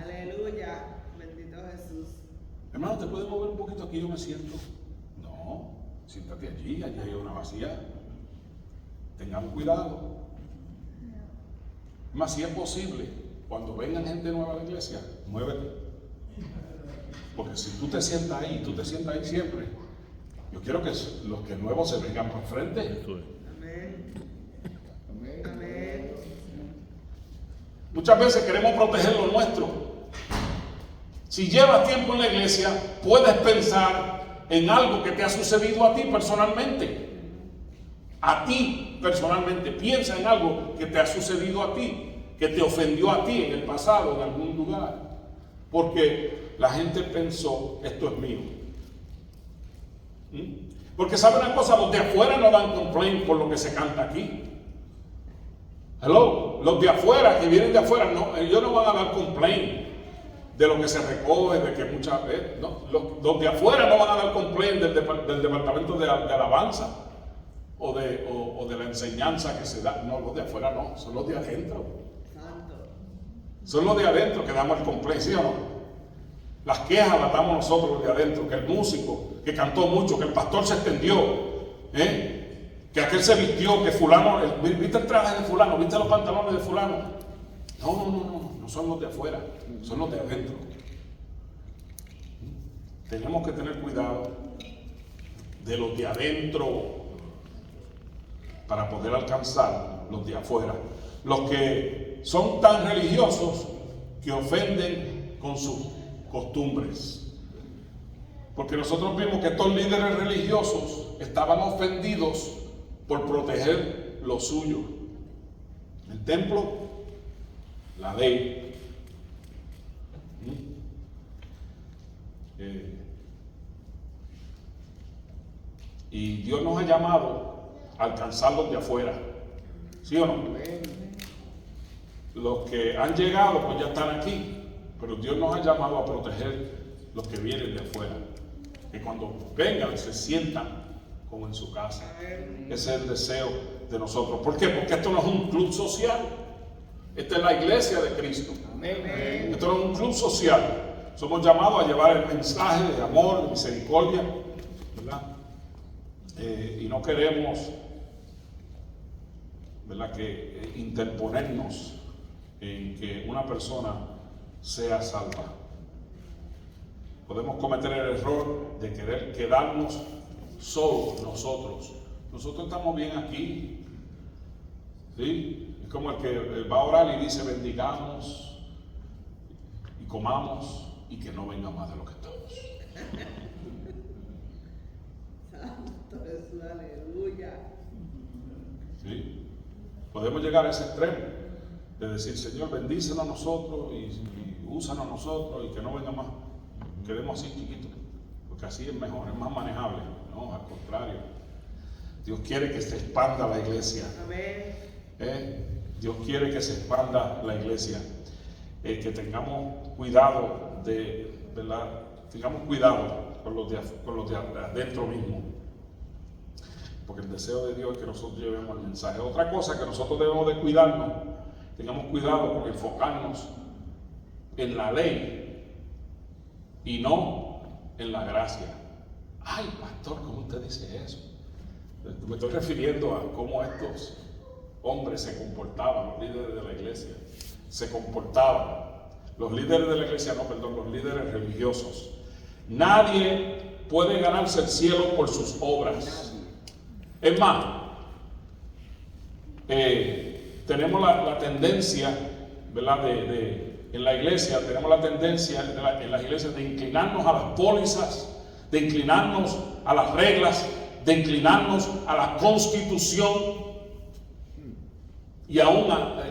Aleluya. Bendito Jesús. Hermano, ¿te puedes mover un poquito aquí? Yo me siento. No, siéntate allí hay una vacía. Tengamos cuidado. Más si es posible, cuando vengan gente nueva a la iglesia, muévete. Porque si tú te sientas ahí siempre. Yo quiero que los que nuevos se vengan por frente. Amén. Muchas veces queremos proteger lo nuestro. Si llevas tiempo en la iglesia, puedes pensar en algo que te ha sucedido a ti personalmente. A ti personalmente. Piensa en algo que te ha sucedido a ti, que te ofendió a ti en el pasado, en algún lugar. Porque la gente pensó, esto es mío. Porque sabe una cosa, los de afuera no dan complaint por lo que se canta aquí. Hello, los de afuera, que vienen de afuera, no, ellos no van a dar complaint de lo que se recoge, de que muchas veces, no, los de afuera no van a dar complaint del departamento de alabanza o de la enseñanza que se da. No, los de afuera no, son los de adentro. Santo. Son los de adentro que damos el complaint, ¿sí o no? Las quejas las damos nosotros los de adentro, que el músico, que cantó mucho, que el pastor se extendió, que aquel se vistió, que fulano, viste el traje de fulano, viste los pantalones de fulano. No son los de afuera, son los de adentro. Tenemos que tener cuidado de los de adentro para poder alcanzar los de afuera. Los que son tan religiosos que ofenden con sus costumbres. Porque nosotros vimos que estos líderes religiosos estaban ofendidos por proteger lo suyo. El templo, la ley. Y Dios nos ha llamado a alcanzarlos de afuera. ¿Sí o no? Los que han llegado pues ya están aquí, pero Dios nos ha llamado a proteger los que vienen de afuera, que cuando vengan se sientan como en su casa. Ese es el deseo de nosotros. ¿Por qué? Porque esto no es un club social, esta es la iglesia de Cristo. Esto no es un club social. Somos llamados a llevar el mensaje de amor, de misericordia, ¿verdad? Y no queremos, ¿verdad?, que interponernos en que una persona sea salva. Podemos cometer el error de querer quedarnos solos nosotros. Nosotros estamos bien aquí, ¿sí? Es como el que va a orar y dice bendigamos y comamos y que no venga más de lo que estamos. Santo Jesús, aleluya. ¿Sí? Podemos llegar a ese extremo de decir, Señor, bendícenos a nosotros y úsanos a nosotros y que no venga más. Quedemos así chiquitos, porque así es mejor, es más manejable. No, al contrario. Dios quiere que se expanda la iglesia. Amén. Dios quiere que se expanda la iglesia. Que tengamos cuidado ¿verdad? Tengamos cuidado con los de adentro mismo. Porque el deseo de Dios es que nosotros llevemos el mensaje. Otra cosa que nosotros debemos de cuidarnos, tengamos cuidado con enfocarnos en la ley y no en la gracia. Ay, pastor, ¿cómo usted dice eso? Me estoy refiriendo a cómo estos hombres se comportaban, los líderes de la iglesia. Se comportaban. Los líderes de la iglesia, los líderes religiosos. Nadie puede ganarse el cielo por sus obras. Es más, tenemos la tendencia, ¿verdad? En la iglesia, tenemos la tendencia en las iglesias de inclinarnos a las pólizas, de inclinarnos a las reglas, de inclinarnos a la constitución y aún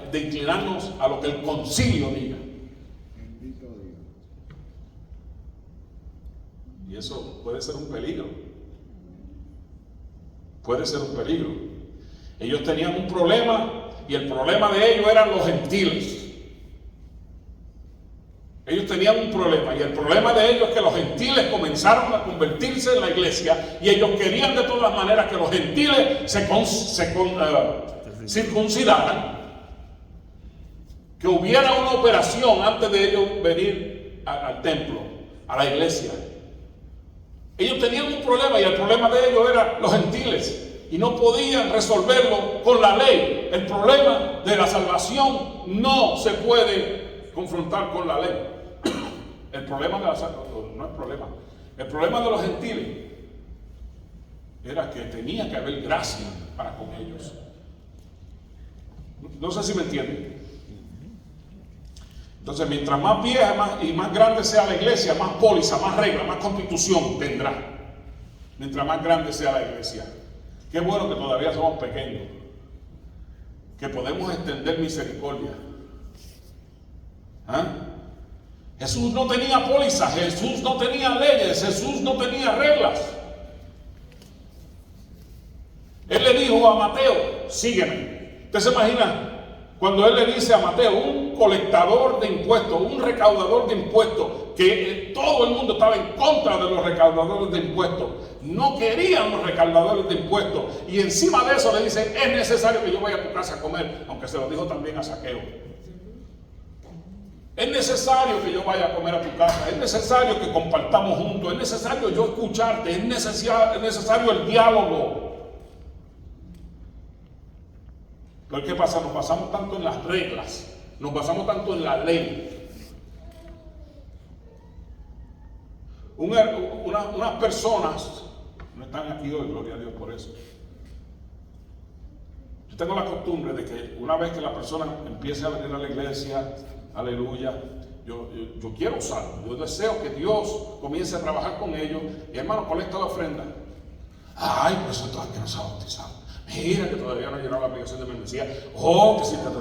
de inclinarnos a lo que el concilio diga. Bendito Dios. Y eso puede ser un peligro. Puede ser un peligro. Ellos tenían un problema y el problema de ellos eran los gentiles. Ellos tenían un problema y el problema de ellos es que los gentiles comenzaron a convertirse en la iglesia y ellos querían de todas maneras que los gentiles se circuncidaran, que hubiera una operación antes de ellos venir al templo, a la iglesia. Ellos tenían un problema y el problema de ellos eran los gentiles y no podían resolverlo con la ley. El problema de la salvación no se puede confrontar con la ley. El problema de la salvación no es problema. El problema de los gentiles era que tenía que haber gracia para con ellos. No sé si me entienden. Entonces, mientras más vieja y más grande sea la iglesia, más póliza, más regla, más constitución tendrá. Mientras más grande sea la iglesia. Qué bueno que todavía somos pequeños, que podemos extender misericordia. ¿Ah? Jesús no tenía póliza, Jesús no tenía leyes, Jesús no tenía reglas. Él le dijo a Mateo, sígueme. ¿Usted se imagina cuando él le dice a Mateo, un colectador de impuestos, un recaudador de impuestos, que todo el mundo estaba en contra de los recaudadores de impuestos, no querían los recaudadores de impuestos, y encima de eso le dice, es necesario que yo vaya a tu casa a comer, aunque se lo dijo también a Zaqueo. Es necesario que yo vaya a comer a tu casa, es necesario que compartamos juntos, es necesario yo escucharte, es necesario el diálogo. Pero ¿qué pasa? Nos basamos tanto en las reglas, nos basamos tanto en la ley. Unas personas no están aquí hoy, gloria a Dios por eso. Yo tengo la costumbre de que una vez que la persona empiece a venir a la iglesia, aleluya, yo quiero usarlo. Yo deseo que Dios comience a trabajar con ellos. Y hermano, colecta la ofrenda. Ay, pues eso todavía no se ha bautizado. Mira que todavía no ha llenado la aplicación de membresía. Oh, que sí, pues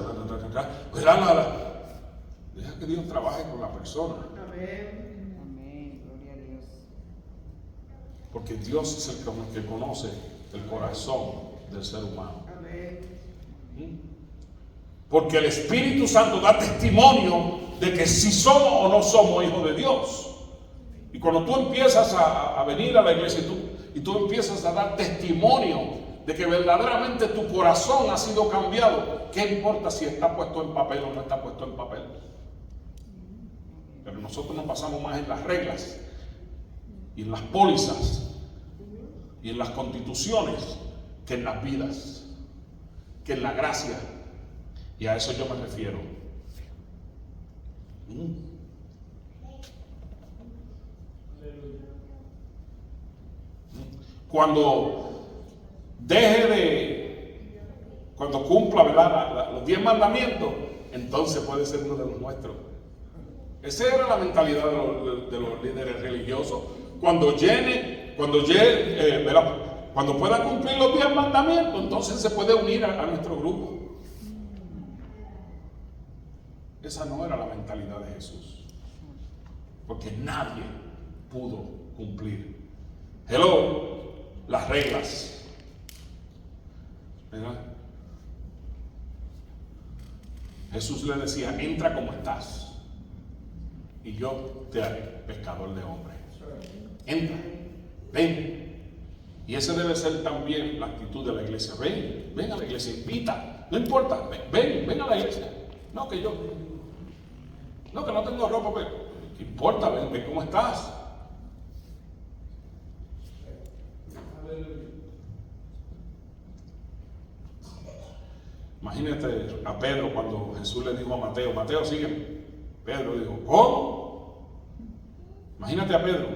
deja que Dios trabaje con la persona. Amén. Amén, gloria a Dios. Porque Dios es el que conoce el corazón del ser humano. Amén. Porque el Espíritu Santo da testimonio de que si somos o no somos hijos de Dios. Y cuando tú empiezas a venir a la iglesia y tú empiezas a dar testimonio de que verdaderamente tu corazón ha sido cambiado, ¿qué importa si está puesto en papel o no está puesto en papel? Pero nosotros nos basamos más en las reglas y en las pólizas y en las constituciones que en las vidas, que en la gracia. Y a eso yo me refiero. Cuando cumpla, ¿verdad?, los 10 mandamientos, entonces puede ser uno de los nuestros. Esa era la mentalidad de los líderes religiosos. Cuando pueda cumplir los 10 mandamientos, entonces se puede unir a nuestro grupo. Esa no era la mentalidad de Jesús, porque nadie pudo cumplir. Las reglas, ¿verdad? Jesús le decía, entra como estás y yo te haré pescador de hombres. Entra, ven. Y esa debe ser también la actitud de la iglesia. Ven a la iglesia, invita, no importa, ven a la iglesia. No, que no tengo ropa, pero ¿qué importa? Ven cómo estás. Imagínate a Pedro cuando Jesús le dijo a Mateo, Mateo, sígueme. Pedro dijo, ¿cómo? Imagínate a Pedro.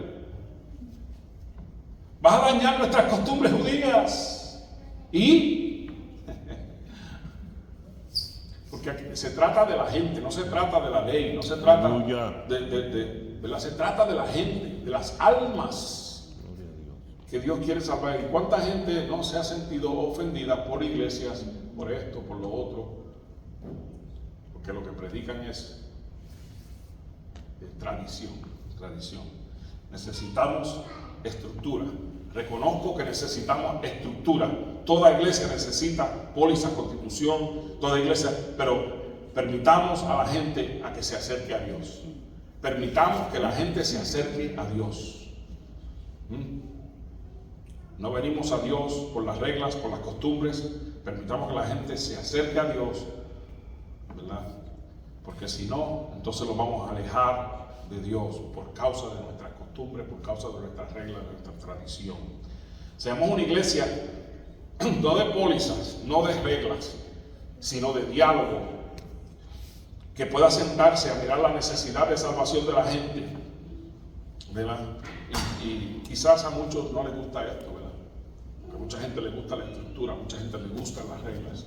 Vas a dañar nuestras costumbres judías. ¿Y? Porque aquí se trata de la gente, no se trata de la ley, no se trata ¿verdad? Se trata de la gente, de las almas que Dios quiere salvar. ¿Y cuánta gente no se ha sentido ofendida por iglesias, por esto, por lo otro? Porque lo que predican es tradición. Necesitamos estructura. Reconozco que necesitamos estructura. Toda iglesia necesita póliza, constitución, toda iglesia, pero permitamos a la gente a que se acerque a Dios. Permitamos que la gente se acerque a Dios. No venimos a Dios por las reglas, por las costumbres. Permitamos que la gente se acerque a Dios, ¿verdad? Porque si no, entonces lo vamos a alejar de Dios por causa de nuestras costumbres, por causa de nuestras reglas, de nuestra tradición. Seamos una iglesia no de pólizas, no de reglas, sino de diálogo, que pueda sentarse a mirar la necesidad de salvación de la gente, ¿verdad? Y quizás a muchos no les gusta esto, ¿verdad? Porque a mucha gente le gusta la estructura, a mucha gente le gustan las reglas.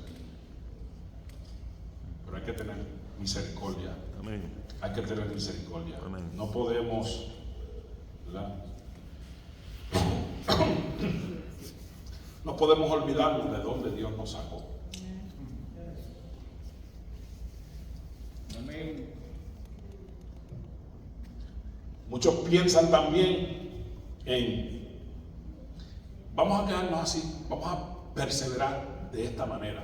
Pero hay que tener misericordia. Amén. Hay que tener misericordia. Amén. No podemos, ¿verdad? No podemos olvidarnos de dónde Dios nos sacó. Amén. Muchos piensan también en, vamos a quedarnos así, vamos a perseverar de esta manera,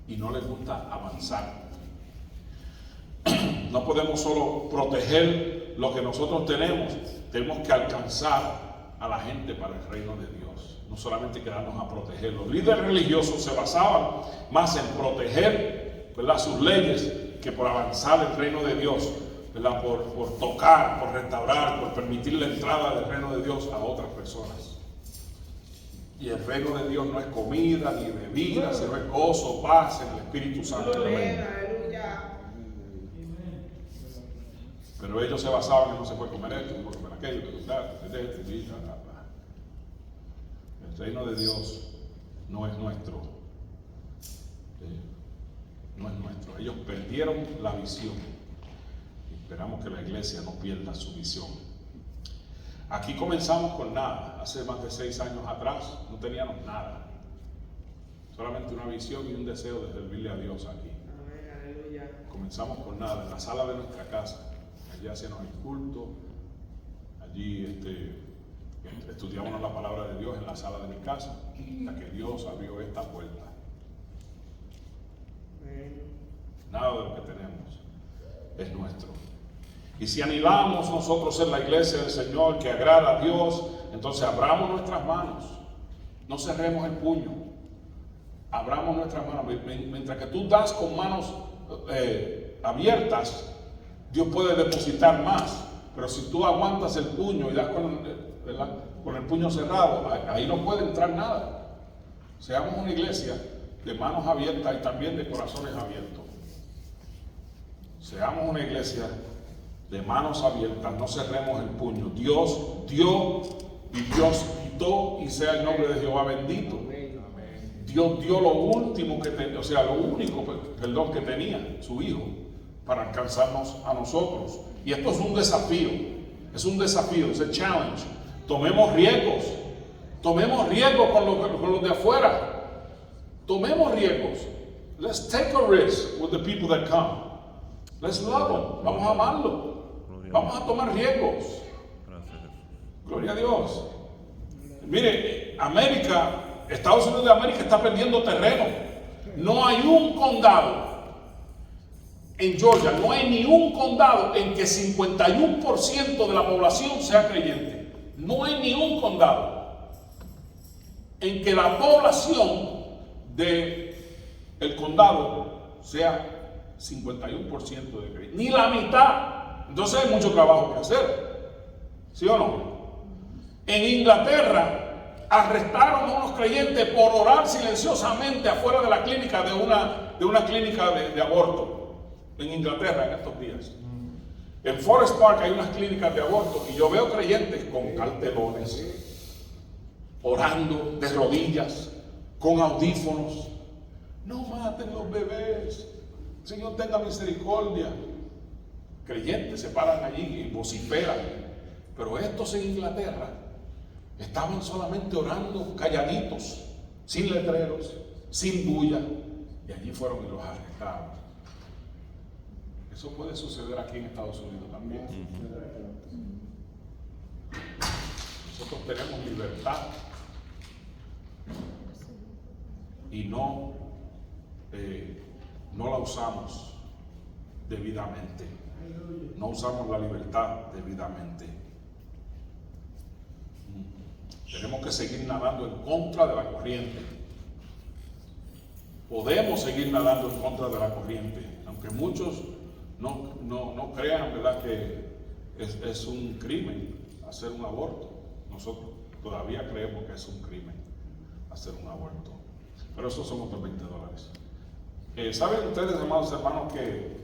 y no les gusta avanzar. No podemos solo proteger lo que nosotros tenemos que alcanzar a la gente para el reino de Dios, no solamente quedarnos a proteger. Los líderes religiosos se basaban más en proteger, ¿verdad?, sus leyes, que por avanzar el reino de Dios, ¿verdad?, por tocar, por restaurar, por permitir la entrada del reino de Dios a otras personas. Y el reino de Dios no es comida ni bebida, sino es gozo, paz en el Espíritu Santo. Amén, aleluya. Pero ellos se basaban en no se puede comer esto, no se puede comer aquello, el reino de Dios no es nuestro. No es nuestro. Ellos perdieron la visión. Esperamos que la iglesia no pierda su visión. Aquí comenzamos con nada. Hace más de 6 años atrás no teníamos nada. Solamente una visión y un deseo de servirle a Dios aquí. Amén, aleluya. Comenzamos con nada, en la sala de nuestra casa. Allí hacíamos el culto. Allí estudiábamos la palabra de Dios en la sala de mi casa, hasta que Dios abrió esta puerta. Amén. Nada de lo que tenemos es nuestro. Y si anhelamos nosotros ser la iglesia del Señor que agrada a Dios, entonces abramos nuestras manos. No cerremos el puño. Abramos nuestras manos. Mientras que tú das con manos abiertas, Dios puede depositar más. Pero si tú aguantas el puño y das con el puño cerrado, ahí no puede entrar nada. Seamos una iglesia de manos abiertas y también de corazones abiertos. Seamos una iglesia de manos abiertas, no cerremos el puño. Dios dio y Dios quitó, y sea el nombre de Jehová bendito. Dios dio lo último que tenía, o sea, lo único, perdón, que tenía, su Hijo, para alcanzarnos a nosotros. Y esto es un desafío, es un challenge. Tomemos riesgos con los de afuera. Tomemos riesgos. Let's take a risk with the people that come. Let's love them. Vamos a amarlo. Vamos a tomar riesgos. Gloria a Dios. Mire, Estados Unidos de América está perdiendo terreno. No hay un condado en Georgia, no hay ni un condado en que 51% de la población sea creyente. No hay ni un condado en que la población del condado sea 51% de creyentes. Ni la mitad. Entonces hay mucho trabajo que hacer. ¿Sí o no? En Inglaterra arrestaron a unos creyentes por orar silenciosamente afuera de la clínica de una clínica de aborto. En Inglaterra en estos días. En Forest Park hay unas clínicas de aborto y yo veo creyentes con cartelones, orando de rodillas, con audífonos. No maten los bebés. Señor, tenga misericordia. Creyentes se paran allí y vociferan. Pero estos en Inglaterra estaban solamente orando calladitos, sin letreros, sin bulla. Y allí fueron y los arrestaron. Eso puede suceder aquí en Estados Unidos también. Nosotros tenemos libertad y no la usamos debidamente. No usamos la libertad debidamente. Tenemos que seguir nadando en contra de la corriente. Podemos seguir nadando en contra de la corriente, aunque muchos no crean, ¿verdad?, que es un crimen hacer un aborto. Nosotros todavía creemos que es un crimen hacer un aborto. Pero eso son otros $20. ¿Saben ustedes, amados hermanos, que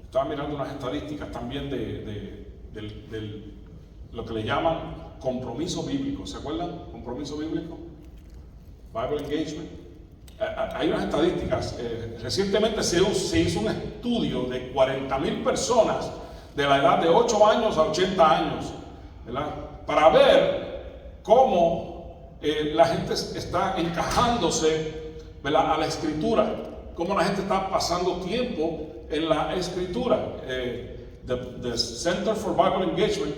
estaba mirando unas estadísticas también de lo que le llaman compromiso bíblico? ¿Se acuerdan? Compromiso bíblico. Bible engagement. hay unas estadísticas. Recientemente se hizo un estudio de 40,000 personas de la edad de 8 años a 80 años, ¿verdad? Para ver cómo la gente está encajándose, ¿verdad?, a la escritura, cómo la gente está pasando tiempo en la escritura. The Center for Bible Engagement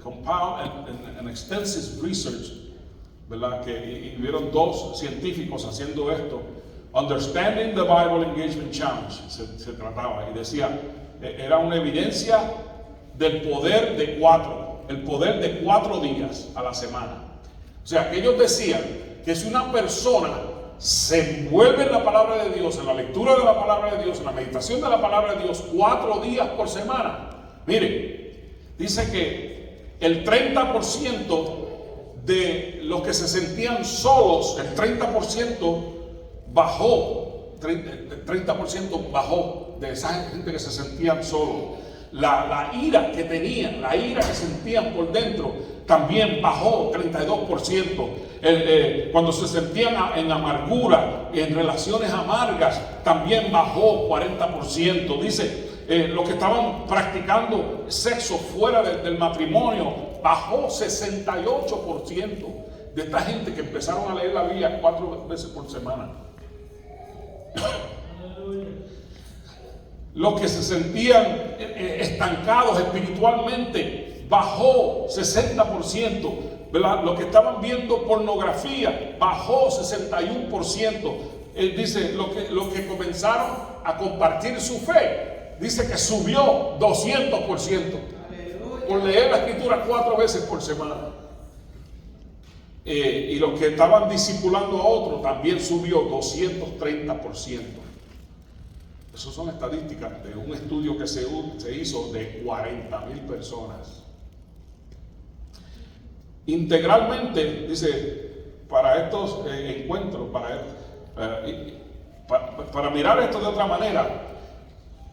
compiled an extensive research, ¿verdad? Y vieron 2 científicos haciendo esto. Understanding the Bible Engagement Challenge se trataba, y decía, era una evidencia del poder de 4, el poder de 4 días a la semana. O sea, que ellos decían que si una persona se envuelve en la palabra de Dios, en la lectura de la palabra de Dios, en la meditación de la palabra de Dios 4 días por semana, mire, dice que el 30% de los que se sentían solos, el 30% bajó, 30% bajó de esa gente que se sentían solos. La ira que tenían, la ira que sentían por dentro, también bajó 32%. Cuando se sentían en amargura, en relaciones amargas, también bajó 40%. Dice, los que estaban practicando sexo fuera del matrimonio, bajó 68% de esta gente que empezaron a leer la Biblia 4 veces por semana. Los que se sentían estancados espiritualmente, bajó 60%, ¿verdad? Los que estaban viendo pornografía, bajó 61%. Dice, los que comenzaron a compartir su fe, dice que subió 200%. Por leer la escritura 4 veces por semana. Y los que estaban discipulando a otros también subió 230%. Esas son estadísticas de un estudio que se hizo de 40,000 personas. Integralmente, dice, para estos encuentros, para mirar esto de otra manera,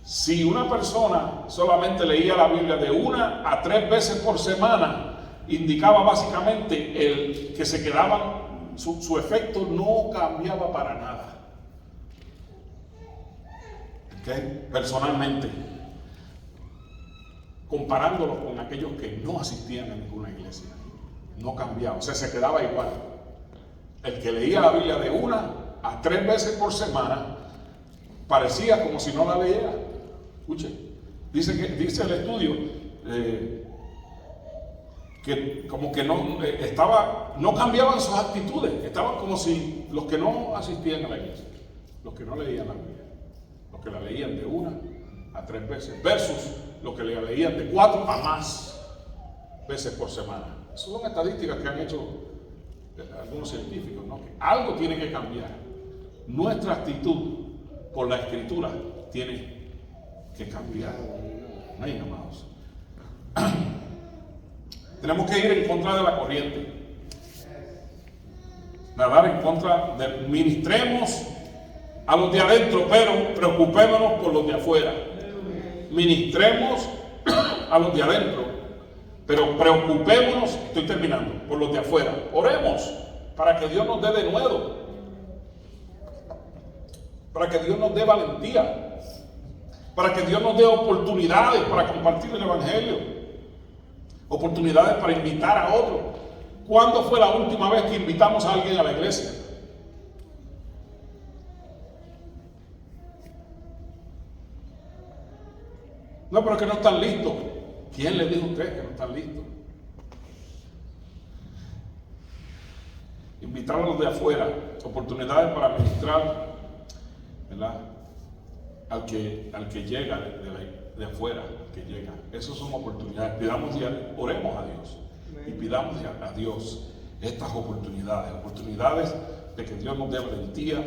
si una persona solamente leía la Biblia de 1 a 3 veces por semana, indicaba básicamente que se quedaban, su efecto no cambiaba para nada. ¿Okay? Personalmente, comparándolo con aquellos que no asistían a ninguna iglesia, no cambiaba, o sea, se quedaba igual. El que leía la Biblia de 1 a 3 veces por semana parecía como si no la leyera. Escuche, dice el estudio que como que no cambiaban sus actitudes, estaban como si los que no asistían a la iglesia, los que no leían la Biblia, los que la leían de 1 a 3 veces, versus los que la leían de 4 a más veces por semana. Esas son estadísticas que han hecho algunos científicos, ¿no? Que algo tiene que cambiar. Nuestra actitud por la escritura tiene que cambiar. Amén, amados. Tenemos que ir en contra de la corriente. Nadar en contra de... Ministremos a los de adentro, pero preocupémonos por los de afuera. Ministremos a los de adentro, pero preocupémonos, estoy terminando, por los de afuera. Oremos para que Dios nos dé de nuevo, para que Dios nos dé valentía, para que Dios nos dé oportunidades para compartir el Evangelio, oportunidades para invitar a otros. ¿Cuándo fue la última vez que invitamos a alguien a la iglesia? No, pero que no están listos. ¿Quién les dijo a ustedes que no están listos? Invitar a los de afuera, oportunidades para ministrar, ¿verdad? Al que llega de afuera, al que llega. Esas son oportunidades. Oremos a Dios y pidamos a Dios estas oportunidades de que Dios nos dé valentía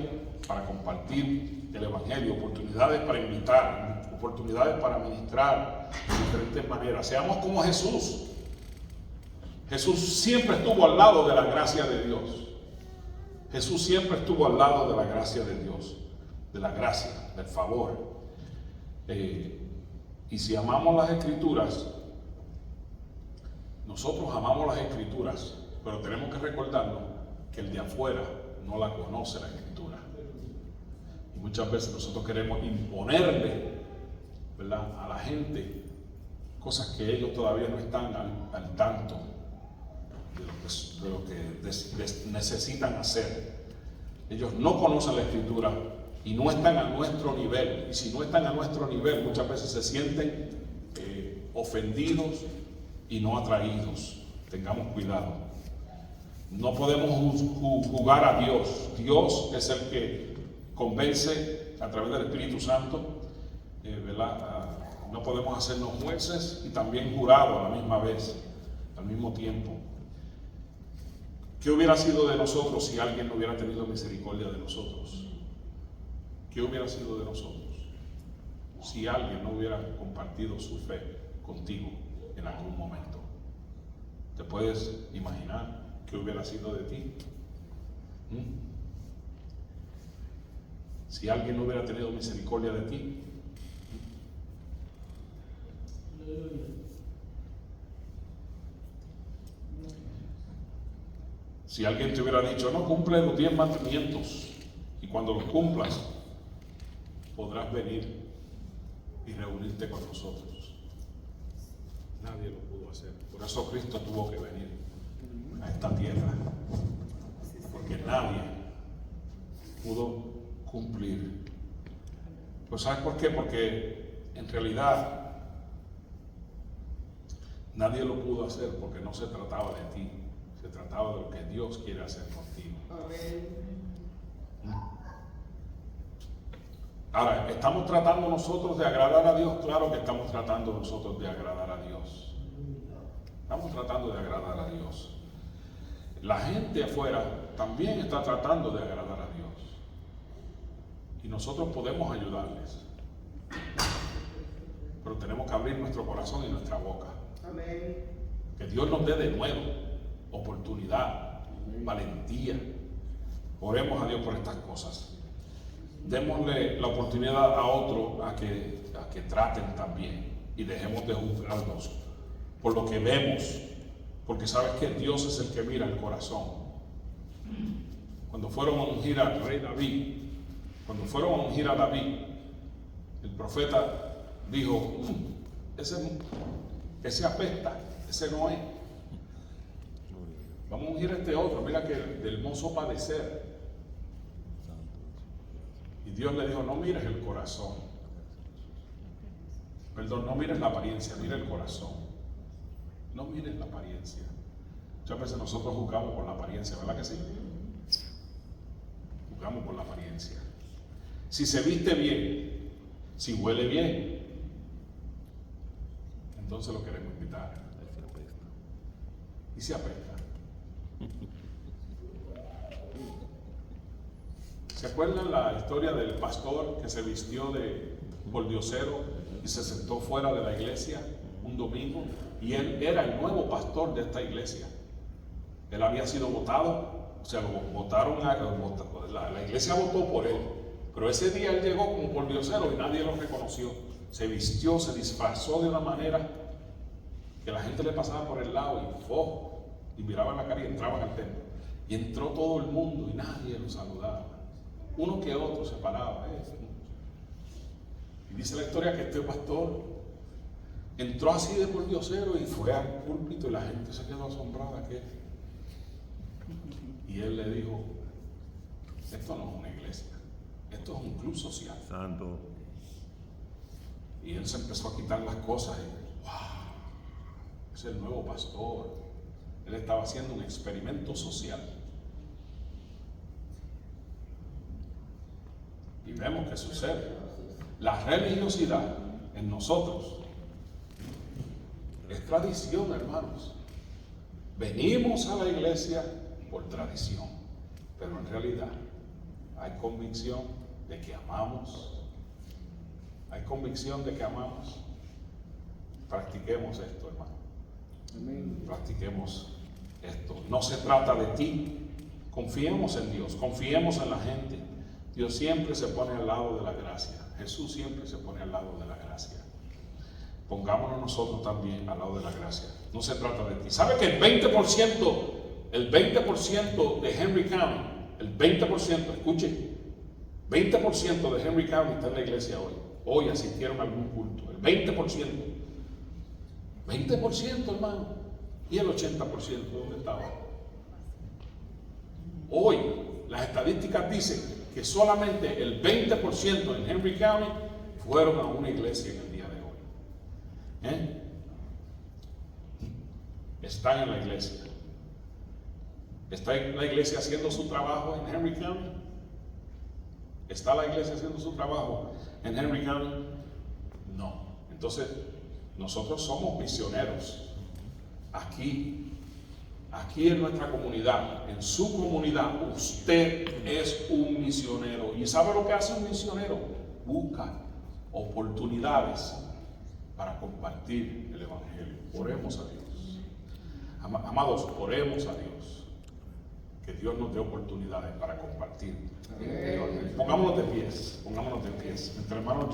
para compartir el Evangelio, oportunidades para invitar, oportunidades para ministrar de diferentes maneras. Seamos como Jesús. Jesús siempre estuvo al lado de la gracia de Dios. Jesús siempre estuvo al lado de la gracia de Dios, de la gracia, del favor. Y si amamos las Escrituras, nosotros amamos las Escrituras, pero tenemos que recordarnos que el de afuera no la conoce la Escritura. Y muchas veces nosotros queremos imponerle, ¿verdad?, a la gente cosas que ellos todavía no están al tanto de lo que necesitan hacer. Ellos no conocen la Escritura y no están a nuestro nivel. Y si no están a nuestro nivel, muchas veces se sienten ofendidos y no atraídos. Tengamos cuidado. No podemos jugar a Dios. Dios es el que convence a través del Espíritu Santo, ¿verdad? No podemos hacernos jueces y también jurados a la misma vez, al mismo tiempo. ¿Qué hubiera sido de nosotros si alguien no hubiera tenido misericordia de nosotros? ¿Qué hubiera sido de nosotros si alguien no hubiera compartido su fe contigo en algún momento? ¿Te puedes imaginar qué hubiera sido de ti? Si alguien no hubiera tenido misericordia de ti. Si alguien te hubiera dicho, no, cumple los 10 mandamientos y cuando los cumplas podrás venir y reunirte con nosotros. Nadie lo pudo hacer. Por eso Cristo tuvo que venir a esta tierra, porque nadie pudo cumplir. Pues ¿sabes por qué? Porque en realidad nadie lo pudo hacer porque no se trataba de ti. Se trataba de lo que Dios quiere hacer contigo. Amén. Ahora, ¿estamos tratando nosotros de agradar a Dios? Claro que estamos tratando nosotros de agradar a Dios. Estamos tratando de agradar a Dios. La gente afuera también está tratando de agradar a Dios. Y nosotros podemos ayudarles. Pero tenemos que abrir nuestro corazón y nuestra boca. Amén. Que Dios nos dé de nuevo oportunidad, valentía. Oremos a Dios por estas cosas. Démosle la oportunidad a otro a que traten también y dejemos de juzgarnos por lo que vemos, porque sabes que Dios es el que mira el corazón. Cuando fueron a ungir al rey David, el profeta dijo, ese apesta, ese no es. Vamos a ungir a este otro, mira que de hermoso padecer. Y Dios le dijo, no mires el corazón. Perdón, no mires la apariencia, mira el corazón. No mires la apariencia. Muchas veces nosotros juzgamos por la apariencia, ¿verdad que sí? Juzgamos por la apariencia. Si se viste bien, si huele bien, entonces lo queremos invitar. Y si apesta. ¿Se acuerdan la historia del pastor que se vistió de boldiosero y se sentó fuera de la iglesia un domingo? Y él era el nuevo pastor de esta iglesia. Él había sido votado, o sea, lo votaron, la iglesia votó por él. Pero ese día él llegó como boldiosero y nadie lo reconoció. Se vistió, se disfrazó de una manera que la gente le pasaba por el lado y miraban la cara y entraban al templo. Y entró todo el mundo y nadie lo saludaba. Uno que otro se paraba. Y dice la historia que este pastor entró así de boldiosero y fue al púlpito y la gente se quedó asombrada. Y él le dijo, esto no es una iglesia, esto es un club social. Santo. Y él se empezó a quitar las cosas y wow, es el nuevo pastor. Él estaba haciendo un experimento social. Y vemos que sucede. La religiosidad en nosotros es tradición, hermanos. Venimos a la iglesia por tradición, pero en realidad hay convicción de que amamos. Hay convicción de que amamos. Practiquemos esto, hermano. Amén. Practiquemos esto. No se trata de ti. Confiemos en Dios, confiemos en la gente. Dios siempre se pone al lado de la gracia. Jesús siempre se pone al lado de la gracia. Pongámonos nosotros también al lado de la gracia. No se trata de ti. ¿Sabe que el 20% de Henry County, el 20%, escuche, 20% de Henry County está en la iglesia hoy. Hoy asistieron a algún culto. El 20%. 20%, hermano. ¿Y el 80% dónde estaba? Hoy, las estadísticas dicen que solamente el 20% en Henry County fueron a una iglesia en el día de hoy. Están en la iglesia. ¿Está la iglesia haciendo su trabajo en Henry County? ¿Está la iglesia haciendo su trabajo en Henry County? No. Entonces, nosotros somos misioneros. Aquí en nuestra comunidad, en su comunidad, usted es un misionero. ¿Y sabe lo que hace un misionero? Busca oportunidades para compartir el Evangelio. Oremos a Dios. Amados, oremos a Dios. Que Dios nos dé oportunidades para compartir. Pongámonos de pies. Entre hermanos.